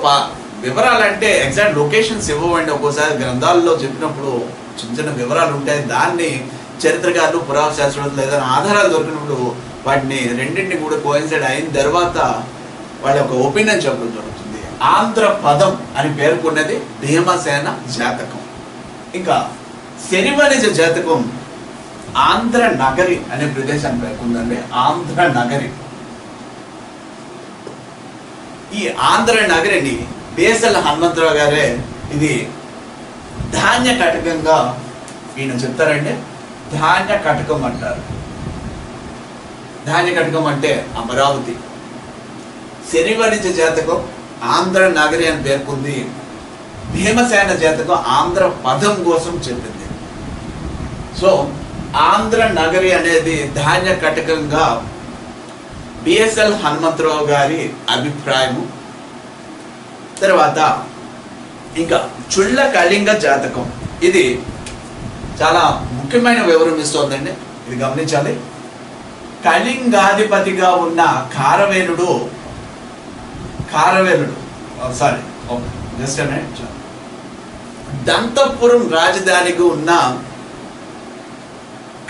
వివరాలంటే ఎగ్జాక్ట్ లొకేషన్స్ ఇవ్వండి. ఒక్కోసారి గ్రంథాల్లో చెప్పినప్పుడు చిన్న చిన్న వివరాలు ఉంటాయి. దాన్ని చరిత్రకారులు, పురావస్తు శాస్త్రవేత్తలు ఏదైనా ఆధారాలు దొరికినప్పుడు వాటిని రెండింటిని కూడా కోయిన్సైడ్ అయిన తర్వాత వాళ్ళ యొక్క ఒపీనియన్ చెప్పడం జరుగుతుంది. ఆంధ్ర పదం అని పేర్కొన్నది భీమసేన జాతకం. ఇంకా శరి వాణిజ జాతకం ఆంధ్ర నగరి అనే ప్రదేశాన్ని పేర్కొందండి. ఆంధ్ర నగరి. ఈ ఆంధ్ర నగరిని బేసల హనుమంతరావు గారే ఇది ధాన్య కటకంగా ఈయన చెప్తారండి. ధాన్య కటకం అంటారు. ధాన్య కటకం అంటే అమరావతి. శరి వాణిజ జాతకం ఆంధ్ర నగరి అని పేర్కొంది. భీమసేన జాతకం ఆంధ్ర పదం కోసం చెప్పింది. సో ఆంధ్ర నగరి అనేది ధాన్య కటకంగా బిఎస్ఎల్ హనుమంతరావు గారి అభిప్రాయము. తర్వాత ఇంకా చుళ్ళ కళింగ జాతకం ఇది చాలా ముఖ్యమైన వివరం ఇస్తోందండి. ఇది గమనించాలి. కళింగాధిపతిగా ఉన్న కారవేలుడు సారీ జస్ట్ దంతపురం రాజధానిగా ఉన్న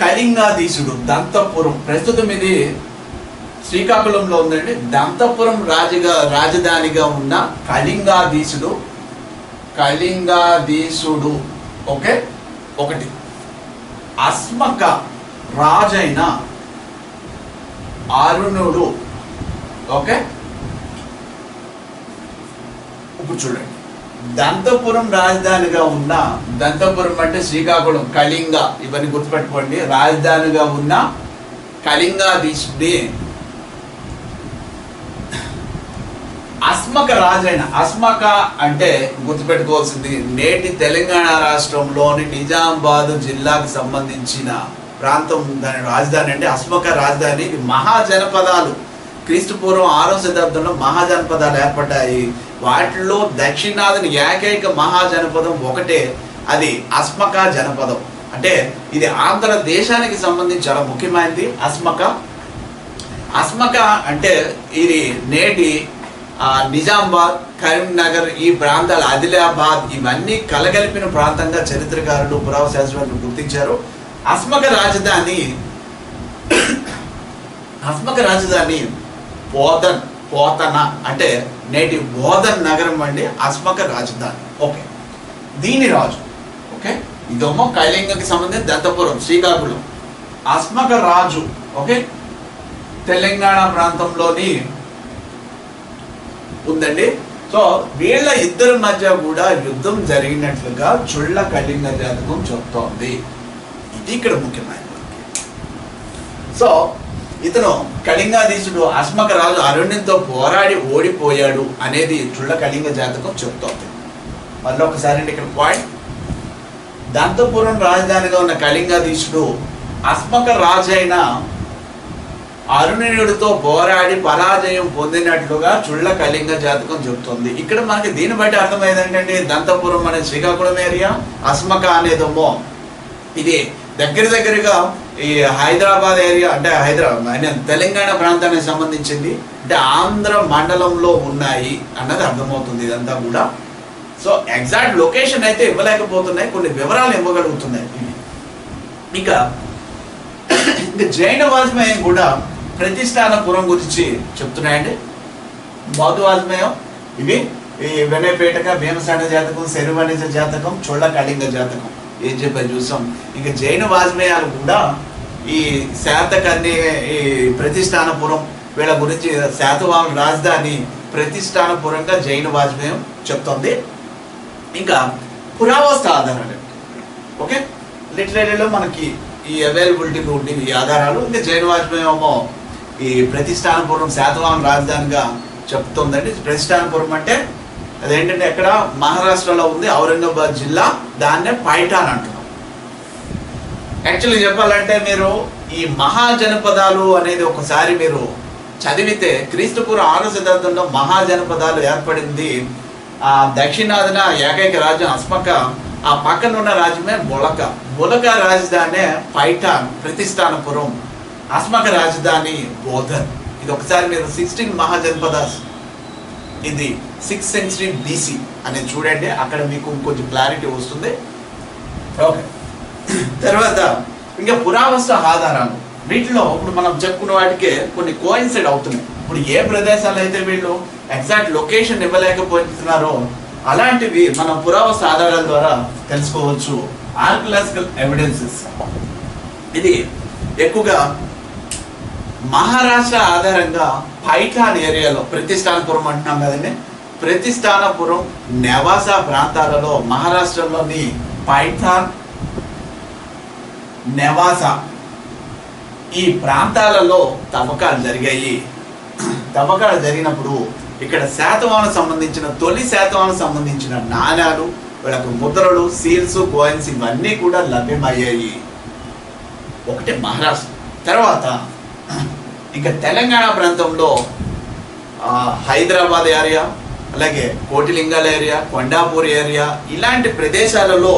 కళింగాధీశుడు. దంతపురం ప్రస్తుతం ఇది శ్రీకాకుళంలో ఉందండి. దంతపురం రాజధానిగా ఉన్న కళింగాధీశుడు ఓకే. ఒకటి అస్మక రాజైన అరుణుడు ఓకే. ఇప్పుడు చూడండి, దంతపురం రాజధానిగా ఉన్న, దంతపురం అంటే శ్రీకాకుళం, కళింగ ఇవన్నీ గుర్తుపెట్టుకోండి. రాజధానిగా ఉన్న కళింగాధీశుడి అస్మక రాజైన, అస్మక అంటే గుర్తుపెట్టుకోవాల్సింది నేటి తెలంగాణ రాష్ట్రంలోని నిజామాబాద్ జిల్లాకు సంబంధించిన ప్రాంతం. దాని రాజధాని అంటే అస్మక రాజధాని. మహాజనపదాలు క్రీస్తుపూర్వం 6వ శతాబ్దంలో మహాజనపదాలు ఏర్పడ్డాయి. వాటిలో దక్షిణాదిని ఏకైక మహాజనపదం ఒకటే, అది అస్మక జనపదం. అంటే ఇది ఆంధ్రదేశానికి సంబంధించి చాలా ముఖ్యమైనది. అస్మక అంటే ఇది నేటి నిజామాబాద్, కరీంనగర్ ఈ ప్రాంతాలు, ఆదిలాబాద్ ఇవన్నీ కలగలిపిన ప్రాంతంగా చరిత్రకారులు, పురావస్తు శాస్త్రవేత్తలు గుర్తించారు. అస్మక రాజధాని పోతన అంటే నేటి బోధన్ నగరం అండి అస్మక రాజధాని ఓకే. దీని రాజు ఓకే. ఇదేమో కళింగకి సంబంధించి దంతపురం శ్రీకాకుళం. అస్మక రాజు ఓకే తెలంగాణ ప్రాంతంలోని ఉందండి. సో వీళ్ళ ఇద్దరి మధ్య కూడా యుద్ధం జరిగినట్లుగా చుళ్ళ కళింగ జాతకం చెప్తోంది. ఇది ఇక్కడ ముఖ్యమైనది. సో ఇతను కళింగాధీశుడు అస్మక రాజు అరుణ్యంతో పోరాడి ఓడిపోయాడు అనేది చుళ్ళ కళింగ జాతకం చెప్తోంది. మళ్ళీ ఒకసారి ఇక్కడ పాయింట్, దంతపురం రాజధానిగా ఉన్న కళింగాధీశుడు అస్మక రాజైన అరుణుడితో పోరాడి పరాజయం పొందినట్లుగా చుళ్ళ కళింగ జాతకం చెబుతుంది. ఇక్కడ మనకి దీన్ని బట్టి అర్థమైంది ఏంటంటే దంతపురం అనేది శ్రీకాకుళం ఏరియా, అస్మక అనేదేమో ఇది దగ్గరగా ఈ హైదరాబాద్ ఏరియా అంటే తెలంగాణ ప్రాంతానికి సంబంధించింది, అంటే ఆంధ్ర మండలంలో ఉన్నాయి అన్నది అర్థమవుతుంది ఇదంతా కూడా. సో ఎగ్జాక్ట్ లొకేషన్ అయితే ఇవ్వలేకపోతున్నాయి, కొన్ని వివరాలు ఇవ్వగలుగుతున్నాయి. ఇంకా జైన వాజ్మేయం కూడా ప్రతిష్టానపురం గురించి చెప్తున్నాయండి. బౌద్ధ వాజ్మేయం ఇవి ఈ వెనపేటక భీమసాన జాతకం, శరువనిజ జాతకం, చుళ్ళ కళింగ జాతకం ఏం చెప్పారు చూసాం. ఇంకా జైన వాజ్మేయాలు కూడా ఈ శాతకర్ణి, ఈ ప్రతిష్టానపురం వీళ్ళ గురించి శాతవాహన రాజధాని ప్రతిష్టానపురంగా జైన వాజ్మేయం చెప్తుంది. ఇంకా పురావస్తు ఆధారాలు ఓకే. లిటరేరీలో మనకి ఈ అవైలబిలిటీగా ఉండే ఈ ఆధారాలు. ఇంకా జైన వాజ్మేయమో ఈ ప్రతిష్టానపురం శాతవాహన రాజధానిగా చెప్తుందండి. ప్రతిష్టానపురం అంటే అదేంటంటే ఎక్కడ మహారాష్ట్రలో ఉంది, ఔరంగాబాద్ జిల్లా, దాన్నే పైఠాన్ అంటున్నాం. యాక్చువల్లీ చెప్పాలంటే మీరు ఈ మహాజనపదాలు అనేది ఒకసారి మీరు చదివితే క్రీస్తుపూర్వం 6వ శతాబ్దంలో మహాజనపదాలు ఏర్పడింది. ఆ దక్షిణాదిన ఏకైక రాజ్యం అస్మక, ఆ పక్కన ఉన్న రాజ్యమే బులక రాజధాని పైఠాన్, ప్రతిష్టానపురం, అస్మక రాజధాని బోధన్. ఇది ఒకసారి మీరు 16 మహాజనపదాస్, ఇది 6th century BC అనేది చూడండి, అక్కడ మీకు కొంచెం క్లారిటీ వస్తుంది ఓకే. తర్వాత ఇంకా పురావస్తు ఆధారాలు, వీటిలో ఇప్పుడు మనం చెప్పుకున్న వాటికే కొన్ని కోయిన్సైడ్ అవుతున్నాయి. ఇప్పుడు ఏ ప్రదేశాలు అయితే వీళ్ళు ఎగ్జాక్ట్ లొకేషన్ ఇవ్వలేకపోతున్నారో అలాంటివి మనం పురావస్తు ఆధారాల ద్వారా తెలుసుకోవచ్చు. ఆర్కియలాజికల్ ఎవిడెన్సెస్ ఇది ఎక్కువగా మహారాష్ట్ర ఆధారంగా పైఠాన్ ఏరియాలో, ప్రతిష్టానపురం అంటున్నాం కదండి, ప్రతిష్టానపురం, నెవాసా ప్రాంతాలలో మహారాష్ట్రలోని పైఠాన్, నెవాసా ఈ ప్రాంతాలలో తవ్వకాలు జరిగాయి. తవ్వకాలు జరిగినప్పుడు ఇక్కడ శాతవాహనం సంబంధించిన, తొలి శాతవాహనం సంబంధించిన నాణాలు, వీళ్ళకు ముద్రలు, సీల్స్, కాయిన్స్ ఇవన్నీ కూడా లభ్యమయ్యాయి. ఒకటి మహారాష్ట్ర. తర్వాత ఇంకా తెలంగాణ ప్రాంతంలో హైదరాబాద్ ఏరియా, అలాగే కోటిలింగాల ఏరియా, కొండాపూర్ ఏరియా ఇలాంటి ప్రదేశాలలో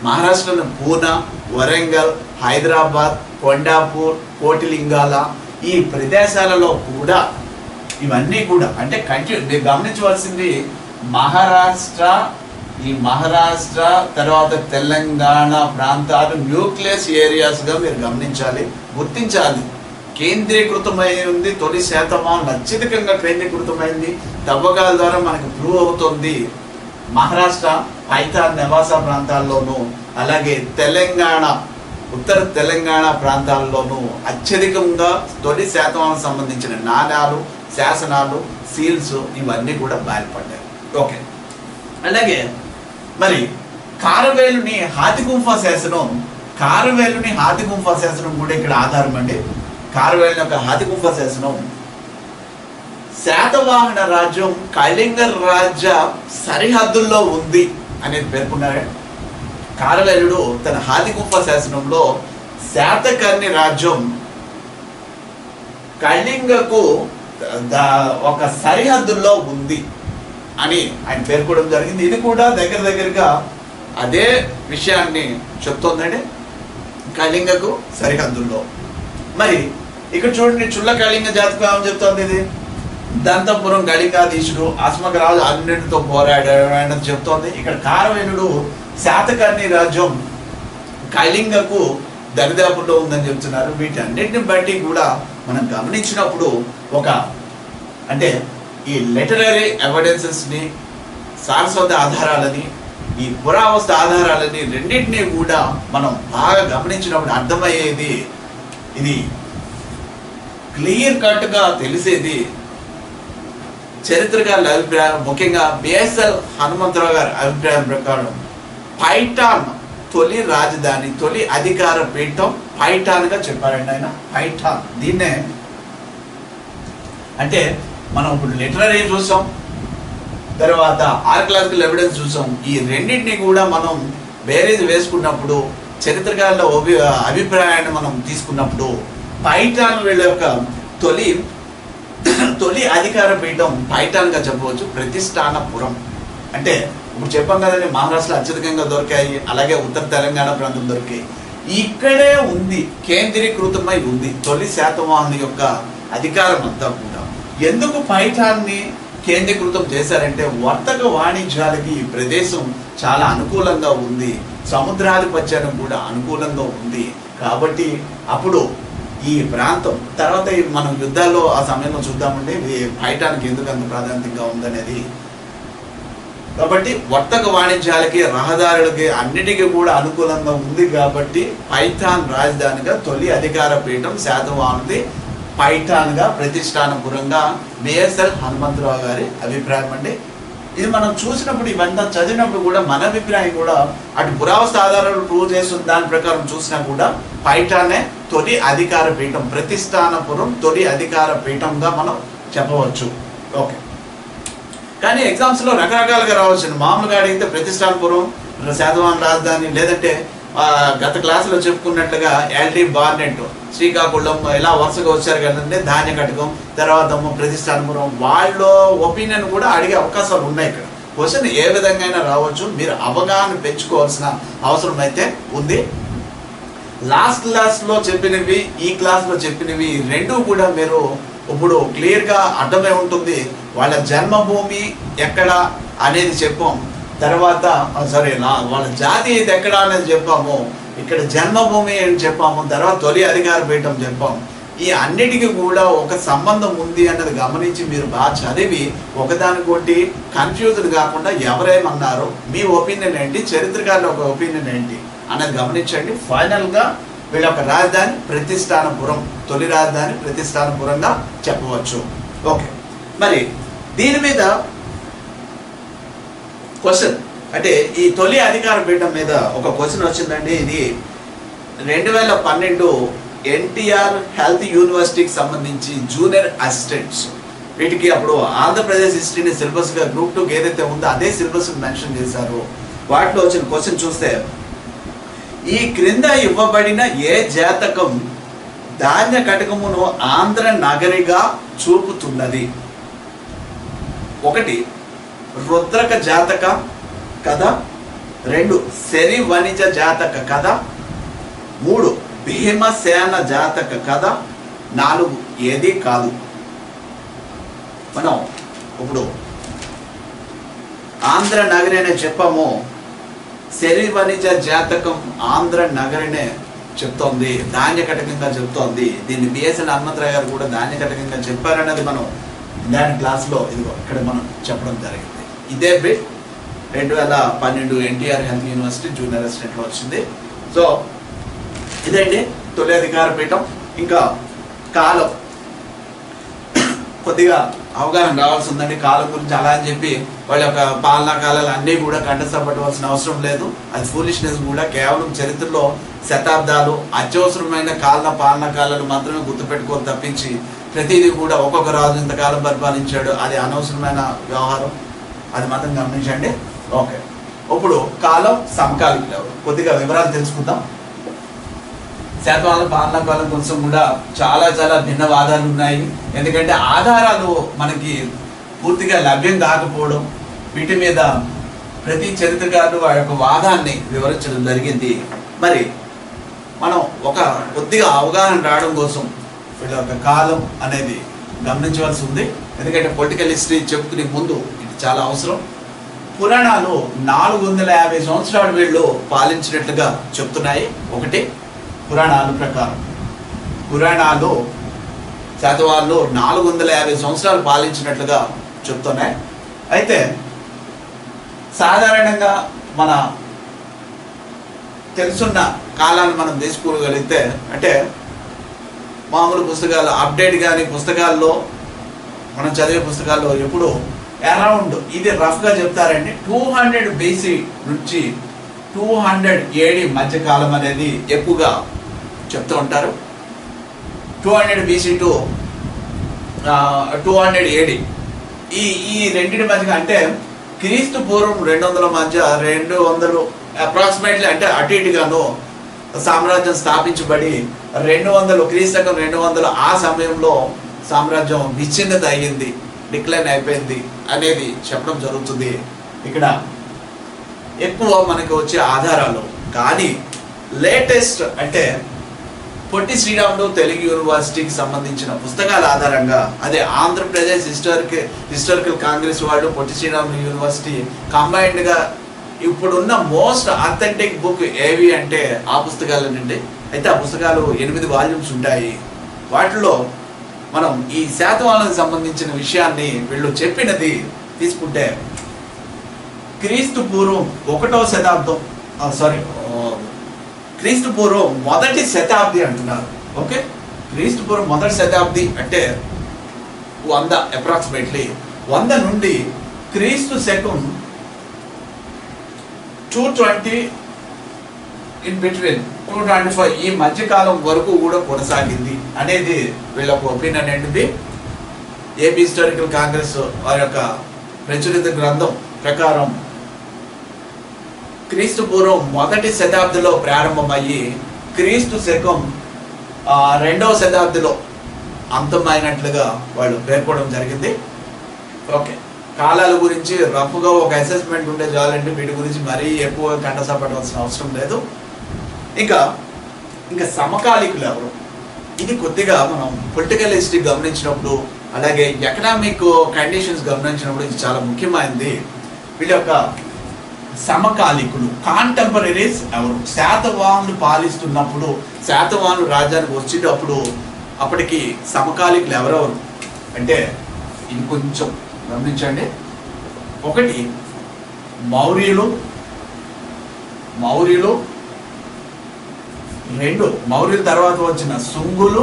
మహారాష్ట్రలో పూనా, వరంగల్, హైదరాబాద్, కొండాపూర్, కోటిలింగాల ఈ ప్రదేశాలలో కూడా ఇవన్నీ కూడా అంటే మీరు గమనించవలసింది మహారాష్ట్ర ఈ మహారాష్ట్ర తర్వాత తెలంగాణ ప్రాంతాలు న్యూక్లియస్ ఏరియాస్గా మీరు గమనించాలి, గుర్తించాలి. కేంద్రీకృతమై ఉంది, తొలి శాతమానం అత్యధికంగా కేంద్రీకృతమైంది. తవ్వకాల ద్వారా మనకు ప్రూవ్ అవుతుంది. మహారాష్ట్ర పైథాన్ నివాస ప్రాంతాల్లోనూ అలాగే తెలంగాణ ఉత్తర తెలంగాణ ప్రాంతాల్లోనూ అత్యధికంగా తొలి శాతమానం సంబంధించిన నాణ్యాలు, శాసనాలు, సీల్స్ ఇవన్నీ కూడా బయలుపడ్డాయి. ఓకే, అలాగే మరి కారవేలుని హాతిగుంఫా శాసనం, కారవేలుని హాతిగుంఫా శాసనం కూడా ఇక్కడ ఆధారం అండి. కారవేలు యొక్క హాతిగుంఫా శాసనం శాతవాహన రాజ్యం కళింగ రాజ్య సరిహద్దుల్లో ఉంది అనేది పేర్కొన్నారు. కారవేలుడు తన హాతిగుంఫా శాసనంలో శాతకర్ణి రాజ్యం కళింగకు ఒక సరిహద్దుల్లో ఉంది అని ఆయన పేర్కొనడం జరిగింది. ఇది కూడా దగ్గరగా అదే విషయాన్ని చెప్తోందండి, కళింగకు సరిహద్దుల్లో. మరి ఇక్కడ చూడండి, చుల్ల కళింగ జాతకం ఏమని చెప్తోంది. ఇది దంతపురం కళింగాధీశుడు అస్మక రాజు అన్నిటితో పోరాడాడు చెప్తోంది. ఇక్కడ కారవేలుడు శాతకర్ణి రాజ్యం కళింగకు దరిదాపుల్లో ఉందని చెప్తున్నారు. వీటన్నిటిని బట్టి కూడా మనం గమనించినప్పుడు ఒక అంటే ఈ లిటరరీ ఎవిడెన్సెస్ని, సారస్వత ఆధారాలని, ఈ పురావస్తు ఆధారాలని రెండింటినీ కూడా మనం బాగా గమనించినప్పుడు అర్థమయ్యేది, ఇది క్లియర్ కట్గా తెలిసేది చరిత్రకారుల అభిప్రాయం, ముఖ్యంగా బిఎస్ఎల్ హనుమంతరావు గారి అభిప్రాయం ప్రకారం పైఠాన్ తొలి రాజధాని, తొలి అధికార పీఠం పైఠాన్గా చెప్పారండి ఆయన. పైఠాన్ దీన్నే అంటే మనం ఇప్పుడు లిటరరీ చూసాం, తర్వాత ఆర్కియలాజికల్ ఎవిడెన్స్ చూసాం. ఈ రెండింటినీ కూడా మనం బేరేజ్ వేసుకున్నప్పుడు, చరిత్రకారుల అభిప్రాయాన్ని మనం తీసుకున్నప్పుడు పైఠాన్ వీళ్ళ యొక్క తొలి అధికార పీఠం పైఠాన్గా చెప్పవచ్చు. ప్రతిష్టానపురం అంటే ఇప్పుడు చెప్పాం కదండి, మహారాష్ట్రలో అత్యధికంగా దొరికాయి, అలాగే ఉత్తర తెలంగాణ ప్రాంతం దొరికాయి. ఇక్కడే ఉంది, కేంద్రీకృతమై ఉంది తొలి శాతవాహనుల యొక్క అధికారం అంతా కూడా. ఎందుకు పైఠాన్ని కేంద్రీకృతం చేశారంటే వర్తక వాణిజ్యాలకి ఈ ప్రదేశం చాలా అనుకూలంగా ఉంది, సముద్రాధిపత్యానికి కూడా అనుకూలంగా ఉంది. కాబట్టి అప్పుడు ఈ ప్రాంతం తర్వాత మనం యుద్ధాల్లో ఆ సమయంలో చూద్దామండి పైఠాన్కి ఎందుకు అంత ప్రాధాన్యతగా ఉందనేది. కాబట్టి వర్తక వాణిజ్యాలకి, రహదారులకి అన్నిటికీ కూడా అనుకూలంగా ఉంది. కాబట్టి పైఠాన్ రాజధానిగా తొలి అధికార పీఠం శాతవాహనుది పైఠాన్గా ప్రతిష్టానపురంగా బిఎస్ఎల్ హనుమంతరావు గారి అభిప్రాయం అండి. ఇది మనం చూసినప్పుడు, ఇవంతా చదివినప్పుడు కూడా మన అభిప్రాయం కూడా అటు పురావస్తు ఆధారాలు ప్రూవ్ చేస్తున్న దాని ప్రకారం చూసినా కూడా పైఠానే తొలి అధికార పీఠం, ప్రతిష్టానపురం తొలి అధికార పీఠంగా మనం చెప్పవచ్చు. ఓకే, కానీ ఎగ్జామ్స్లో రకరకాలుగా రావచ్చు. మామూలుగా అడిగితే ప్రతిష్టానపురం శాతవాహన రాజధాని, లేదంటే గత క్లాసులో చెప్పుకున్నట్లుగా ఎల్డి బార్నెట్ శ్రీకాకుళం ఇలా వరుసగా వచ్చారు కదండి. ధాన్య కటకం, తర్వాత ప్రతిష్టానపురం, వాళ్ళ ఒపీనియన్ కూడా అడిగే అవకాశాలు ఉన్నాయి. ఇక్కడ క్వశ్చన్ ఏ విధంగా రావచ్చు, మీరు అవగాహన పెంచుకోవాల్సిన అవసరం అయితే ఉంది. లాస్ట్ క్లాస్లో చెప్పినవి, ఈ క్లాస్లో చెప్పినవి రెండు కూడా మీరు ఇప్పుడు క్లియర్గా అర్థమై ఉంటుంది. వాళ్ళ జన్మభూమి ఎక్కడ అనేది చెప్పాం, తర్వాత వాళ్ళ జాతి ఇది ఎక్కడ అనేది చెప్పాము, ఇక్కడ జన్మభూమి అని చెప్పాము, తర్వాత తొలి అధికార పీఠం చెప్పాము. ఈ అన్నిటికీ కూడా ఒక సంబంధం ఉంది అన్నది గమనించి మీరు బాగా చదివి ఒకదానికొకటి కన్ఫ్యూజ్డ్ కాకుండా ఎవరేమన్నారు, మీ ఒపీనియన్ ఏంటి, చరిత్రకారుల ఒక ఒపీనియన్ ఏంటి అన్నది గమనించండి. ఫైనల్గా వీళ్ళ యొక్క రాజధాని ప్రతిష్టానపురం, తొలి రాజధాని ప్రతిష్టానపురంగా చెప్పవచ్చు. ఓకే, మరి దీని మీద క్వశ్చన్ అంటే ఈ తొలి అధికార పీఠం మీద ఒక క్వశ్చన్ వచ్చిందండి. ఇది 2012 ఎన్టీఆర్ హెల్త్ యూనివర్సిటీకి సంబంధించి జూనియర్ అసిస్టెంట్స్, వీటికి అప్పుడు ఆంధ్రప్రదేశ్ హిస్టరీని సిలబస్గా గ్రూప్ 2 ఏదైతే ఉందో అదే సిలబస్ మెన్షన్ చేశారు. వాటిలో వచ్చిన క్వశ్చన్ చూస్తే, ఈ క్రింద ఇవ్వబడిన ఏ జాతకం ధాన్య కటకమును ఆంధ్ర నగరిగా చూపుతున్నది? 1 రుద్రక జాతక కథ, 2 శని వణిజ జాతక కథ, 3 భీమసేన జాతక కథ, 4 ఏది కాదు. మనం ఇప్పుడు ఆంధ్ర నగరినే చెప్పాము, శరీ వణిజ జాతకం ఆంధ్ర నగరినే చెప్తోంది, ధాన్య కటకంగా చెప్తోంది. దీన్ని బిఎస్ఎల్ హనుమంతరావు గారు కూడా ధాన్య కటకంగా చెప్పారన్నది మనం దాని క్లాస్లో ఇదిగో ఇక్కడ మనం చెప్పడం జరిగింది. ఇదే bit 2012 NTR health university junior అసిస్టెంట్లో వచ్చింది. సో ఇదండి తొలి అధికార పీఠం. ఇంకా కాలం కొద్దిగా అవగాహన రావాల్సి ఉందండి కాలం గురించి. అలా అని చెప్పి వాళ్ళ యొక్క పాలనా కాలాలు అన్నీ కూడా కంఠస్థపట్టవలసిన అవసరం లేదు, అది ఫూలిష్నెస్ కూడా. కేవలం చరిత్రలో శతాబ్దాలు అత్యవసరమైన పాలనా కాలాలు మాత్రమే గుర్తుపెట్టుకోవాలి తప్పించి ప్రతిదీ కూడా ఒక్కొక్క రాజు ఇంతకాలం పరిపాలించాడు అది అనవసరమైన వ్యవహారం, అది మాత్రం గమనించండి. ఓకే, ఇప్పుడు కాలం సమకాలికులు ఎవరు కొద్దిగా వివరాలు తెలుసుకుందాం. శాతవాహనుల పాలనా కాలం కోసం కూడా చాలా చాలా భిన్న వాదాలు ఉన్నాయి. ఎందుకంటే ఆధారాలు మనకి పూర్తిగా లభ్యం కాకపోవడం, వీటి మీద ప్రతి చరిత్రకారులు వారి యొక్క వాదాన్ని వివరించడం జరిగింది. మరి మనం ఒక కొద్దిగా అవగాహన రావడం కోసం వీళ్ళ యొక్క కాలం అనేది గమనించవలసి ఉంది. ఎందుకంటే పొలిటికల్ హిస్టరీ చెప్పుకునే ముందు ఇది చాలా అవసరం. పురాణాలు 450 సంవత్సరాలు వీళ్ళు పాలించినట్లుగా చెప్తున్నాయి. ఒకటి పురాణాల ప్రకారం పురాణాలు శాతవాహనులు 450 సంవత్సరాలు పాలించినట్లుగా చెప్తున్నాయి. అయితే సాధారణంగా మన తెలుసున్న కాలాన్ని మనం తీసుకోగలిగితే, అంటే మామూలు పుస్తకాలు అప్డేట్ కానీ పుస్తకాల్లో మనం చదివే పుస్తకాల్లో ఎప్పుడు అరౌండ్ ఇది రఫ్గా చెప్తారండి 200 BC నుంచి 200 AD మధ్యకాలం అనేది ఎక్కువగా చెప్తూ ఉంటారు. 200 BC టు 200 AD ఈ రెండింటి మధ్య, అంటే క్రీస్తు పూర్వం 200 మధ్య 200 అప్రాక్సిమేట్లీ, అంటే అటు ఇటుగాను సామ్రాజ్యం స్థాపించబడి 200 క్రీస్తకం 200 ఆ సమయంలో సామ్రాజ్యం విచ్ఛిన్నత అయ్యింది, డిక్లైన్ అయిపోయింది అనేది చెప్పడం జరుగుతుంది. ఇక్కడ ఎక్కువ మనకి వచ్చే ఆధారాలు కానీ లేటెస్ట్ అంటే పొట్టి శ్రీరాములు తెలుగు యూనివర్సిటీకి సంబంధించిన పుస్తకాల ఆధారంగా, అదే ఆంధ్రప్రదేశ్ హిస్టారికల్ కాంగ్రెస్ వాళ్ళు పొట్టి శ్రీరాములు యూనివర్సిటీ కంబైన్డ్గా ఇప్పుడున్న మోస్ట్ అథెంటిక్ బుక్ ఏవి అంటే ఆ పుస్తకాలనండి. అయితే ఆ పుస్తకాలు 8 వాల్యూమ్స్ ఉంటాయి. వాటిలో మనం ఈ శాతవాహనులకు సంబంధించిన విషయాన్ని వీళ్ళు చెప్పినది తీసుకుంటే క్రీస్తు పూర్వం 1వ శతాబ్దం, క్రీస్తు పూర్వం 1వ శతాబ్ది అంటున్నారు. ఓకే, క్రీస్తు పూర్వం 1వ శతాబ్ది అంటే 100 అప్రాక్సిమేట్లీ 100 నుండి క్రీస్తు శకం 220 ఇన్ బిట్వీన్ 225 ఈ మధ్యకాలం వరకు కూడా కొనసాగింది అనేది వీళ్ళ ఒపీనియన్ ఏంటిది. ఏపీ హిస్టారికల్ కాంగ్రెస్ వారి యొక్క ప్రచురిత గ్రంథం ప్రకారం క్రీస్తు పూర్వం 1వ శతాబ్దిలో ప్రారంభమయ్యి క్రీస్తు శకం 2వ శతాబ్దిలో అంతమైనట్లుగా వాళ్ళు పేర్కొనడం జరిగింది. ఓకే, కాలాల గురించి రఫ్గా ఒక అసెస్మెంట్ ఉంటే చాలంటే వీటి గురించి మరీ ఎక్కువ కంటసపడవలసిన అవసరం లేదు. ఇంకా సమకాలికులు ఎవరు, ఇది కొద్దిగా మనం పొలిటికల్ హిస్టరీ గమనించినప్పుడు అలాగే ఎకనామిక్ కండిషన్స్ గమనించినప్పుడు ఇది చాలా ముఖ్యమైనది. వీళ్ళ యొక్క సమకాలికులు కాంటెంపరీస్ ఎవరు, శాతవాహనులు పాలిస్తున్నప్పుడు శాతవాహనులు రాజ్యానికి వచ్చేటప్పుడు అప్పటికి సమకాలికులు ఎవరెవరు అంటే ఇది కొంచెం గమనించండి. ఒకటి మౌర్యులు, 2 మౌర్యుల తర్వాత వచ్చిన సుంగులు,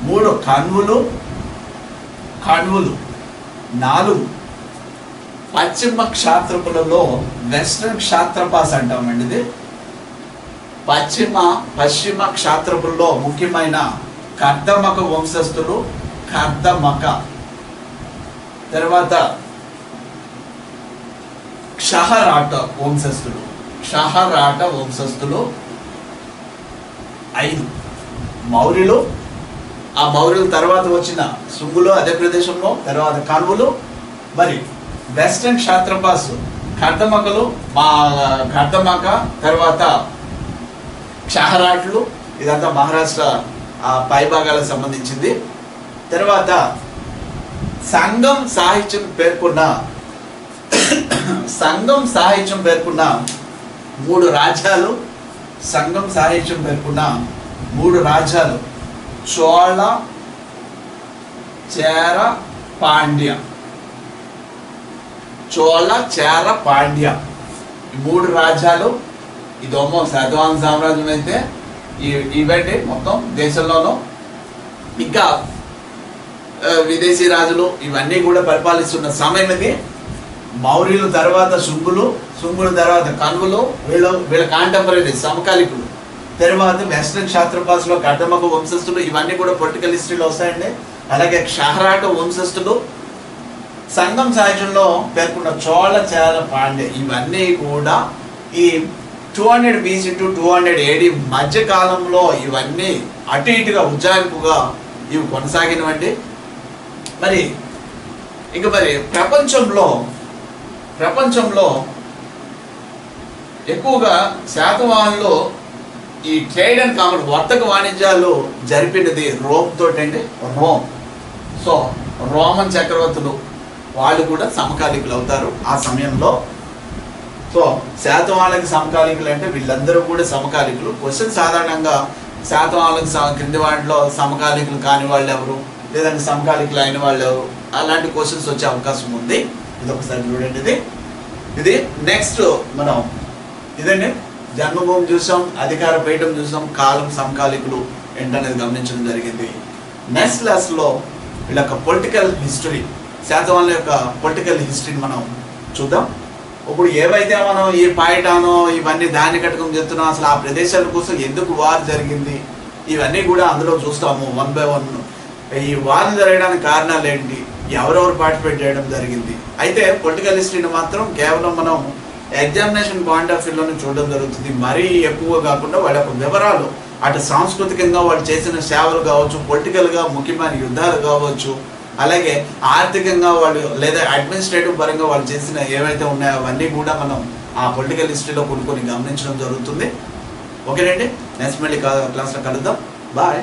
3 కణ్వులు, 4 పశ్చిమ క్షాత్రపులలో వెస్ట్రన్ క్షాత్రపాస్ అంటామండి. ఇది పశ్చిమ క్షాత్రపులలో ముఖ్యమైన కర్దమక వంశస్థులు, తర్వాత క్షహరాట వంశస్థులు 5 మౌర్యులు, ఆ మౌర్యుల తర్వాత వచ్చిన సుంగులు అదే ప్రదేశంలో, తర్వాత కణ్వులు, మరి వెస్టర్న్ క్షాత్రపాస్ కర్దమకలు, తర్వాత క్షహరాట్లు, ఇదంతా మహారాష్ట్ర ఆ పై భాగాలకు సంబంధించింది. తర్వాత సంఘం సాహిత్యం పేర్కొన్న సంఘం సాహిత్యం పేర్కొన్న 3 రాజ్యాలు, సంఘం సాహిత్యం పేర్కొన్న 3 రాజ్యాలు చోళ, చేర, పాండ్య. చోళ, చేర, పాండ్య ఈ 3 రాజ్యాలు. ఇదేమో శాతవాహన సామ్రాజ్యం అయితే ఇవండి మొత్తం దేశంలోనూ. ఇంకా విదేశీ రాజులు ఇవన్నీ కూడా పరిపాలిస్తున్న సమయం ఇది. మౌర్యుల తర్వాత శుంగులు, శుంగుల తర్వాత కన్వులు, వీళ్ళ కాంటెంపరీ సమకాలికులు. తర్వాత వెస్టర్న్ క్షాత్రపాసులో కర్దమక వంశస్థులు, ఇవన్నీ కూడా పొలిటికల్ హిస్టరీలో వస్తాయండి. అలాగే క్షహరాట వంశస్థులు. సంఘం సాహిత్యంలో పేర్కొన్న చోళ, చేర, పాండ్య ఇవన్నీ కూడా ఈ 200 BC to 200 AD మధ్య కాలంలో ఇవన్నీ అటు ఇటుగా ఉజ్జాయింపుగా ఇవి కొనసాగినవండి. మరి ప్రపంచంలో ఎక్కువగా శాతవాహనులు ఈ ట్రేడ్ అండ్ కామర్స్ వర్తక వాణిజ్యాలు జరిపినది రోమ్ తోటండి. రోమ్. సో రోమన్ చక్రవర్తులు వాళ్ళు కూడా సమకాలికులు అవుతారు ఆ సమయంలో. సో శాతవాహనులకు సమకాలికులు అంటే వీళ్ళందరూ కూడా సమకాలికులు. క్వశ్చన్ సాధారణంగా శాతవాహనులకు క్రింది వాటిలో సమకాలికులు కాని వాళ్ళు ఎవరు, లేదంటే సమకాలికులు అయిన వాళ్ళు ఎవరు, అలాంటి క్వశ్చన్స్ వచ్చే అవకాశం ఉంది. ఇది ఒకసారి చూడండి. ఇది నెక్స్ట్ మనం ఇదండి జన్మభూమి చూసాం, అధికార పీఠం చూసాం, కాలం, సమకాలికులు ఏంటనేది గమనించడం జరిగింది. నెక్స్ట్ క్లాస్లో వీళ్ళ యొక్క పొలిటికల్ హిస్టరీ, శాతవాహనుల యొక్క పొలిటికల్ హిస్టరీని మనం చూద్దాం. ఇప్పుడు ఏవైతే మనం ఈ పాయిటానో ఇవన్నీ ధాన్య కటకం చెప్తున్నాం, అసలు ఆ ప్రదేశాల కోసం ఎందుకు వార్ జరిగింది ఇవన్నీ కూడా అందులో చూస్తాము 1 by 1. ఈ వార్ జరగడానికి కారణాలు ఏంటి, ఎవరెవరు పార్టిసిపేట్ చేయడం జరిగింది. అయితే పొలిటికల్ హిస్టరీని మాత్రం కేవలం మనం ఎగ్జామినేషన్ పాయింట్ ఆఫ్ వ్యూలోనే చూడడం జరుగుతుంది. మరీ ఎక్కువ కాకుండా వాళ్ళ యొక్క వివరాలు, అటు సాంస్కృతికంగా వాళ్ళు చేసిన సేవలు కావచ్చు, పొలిటికల్గా ముఖ్యమైన యుద్ధాలు కావచ్చు, అలాగే ఆర్థికంగా వాళ్ళు లేదా అడ్మినిస్ట్రేటివ్ పరంగా వాళ్ళు చేసిన ఏవైతే ఉన్నాయో అవన్నీ కూడా మనం ఆ పొలిటికల్ హిస్టరీలో కొన్ని గమనించడం జరుగుతుంది. ఓకేనండి, నెక్స్ట్ మళ్ళీ క్లాస్లో కలుద్దాం. బాయ్.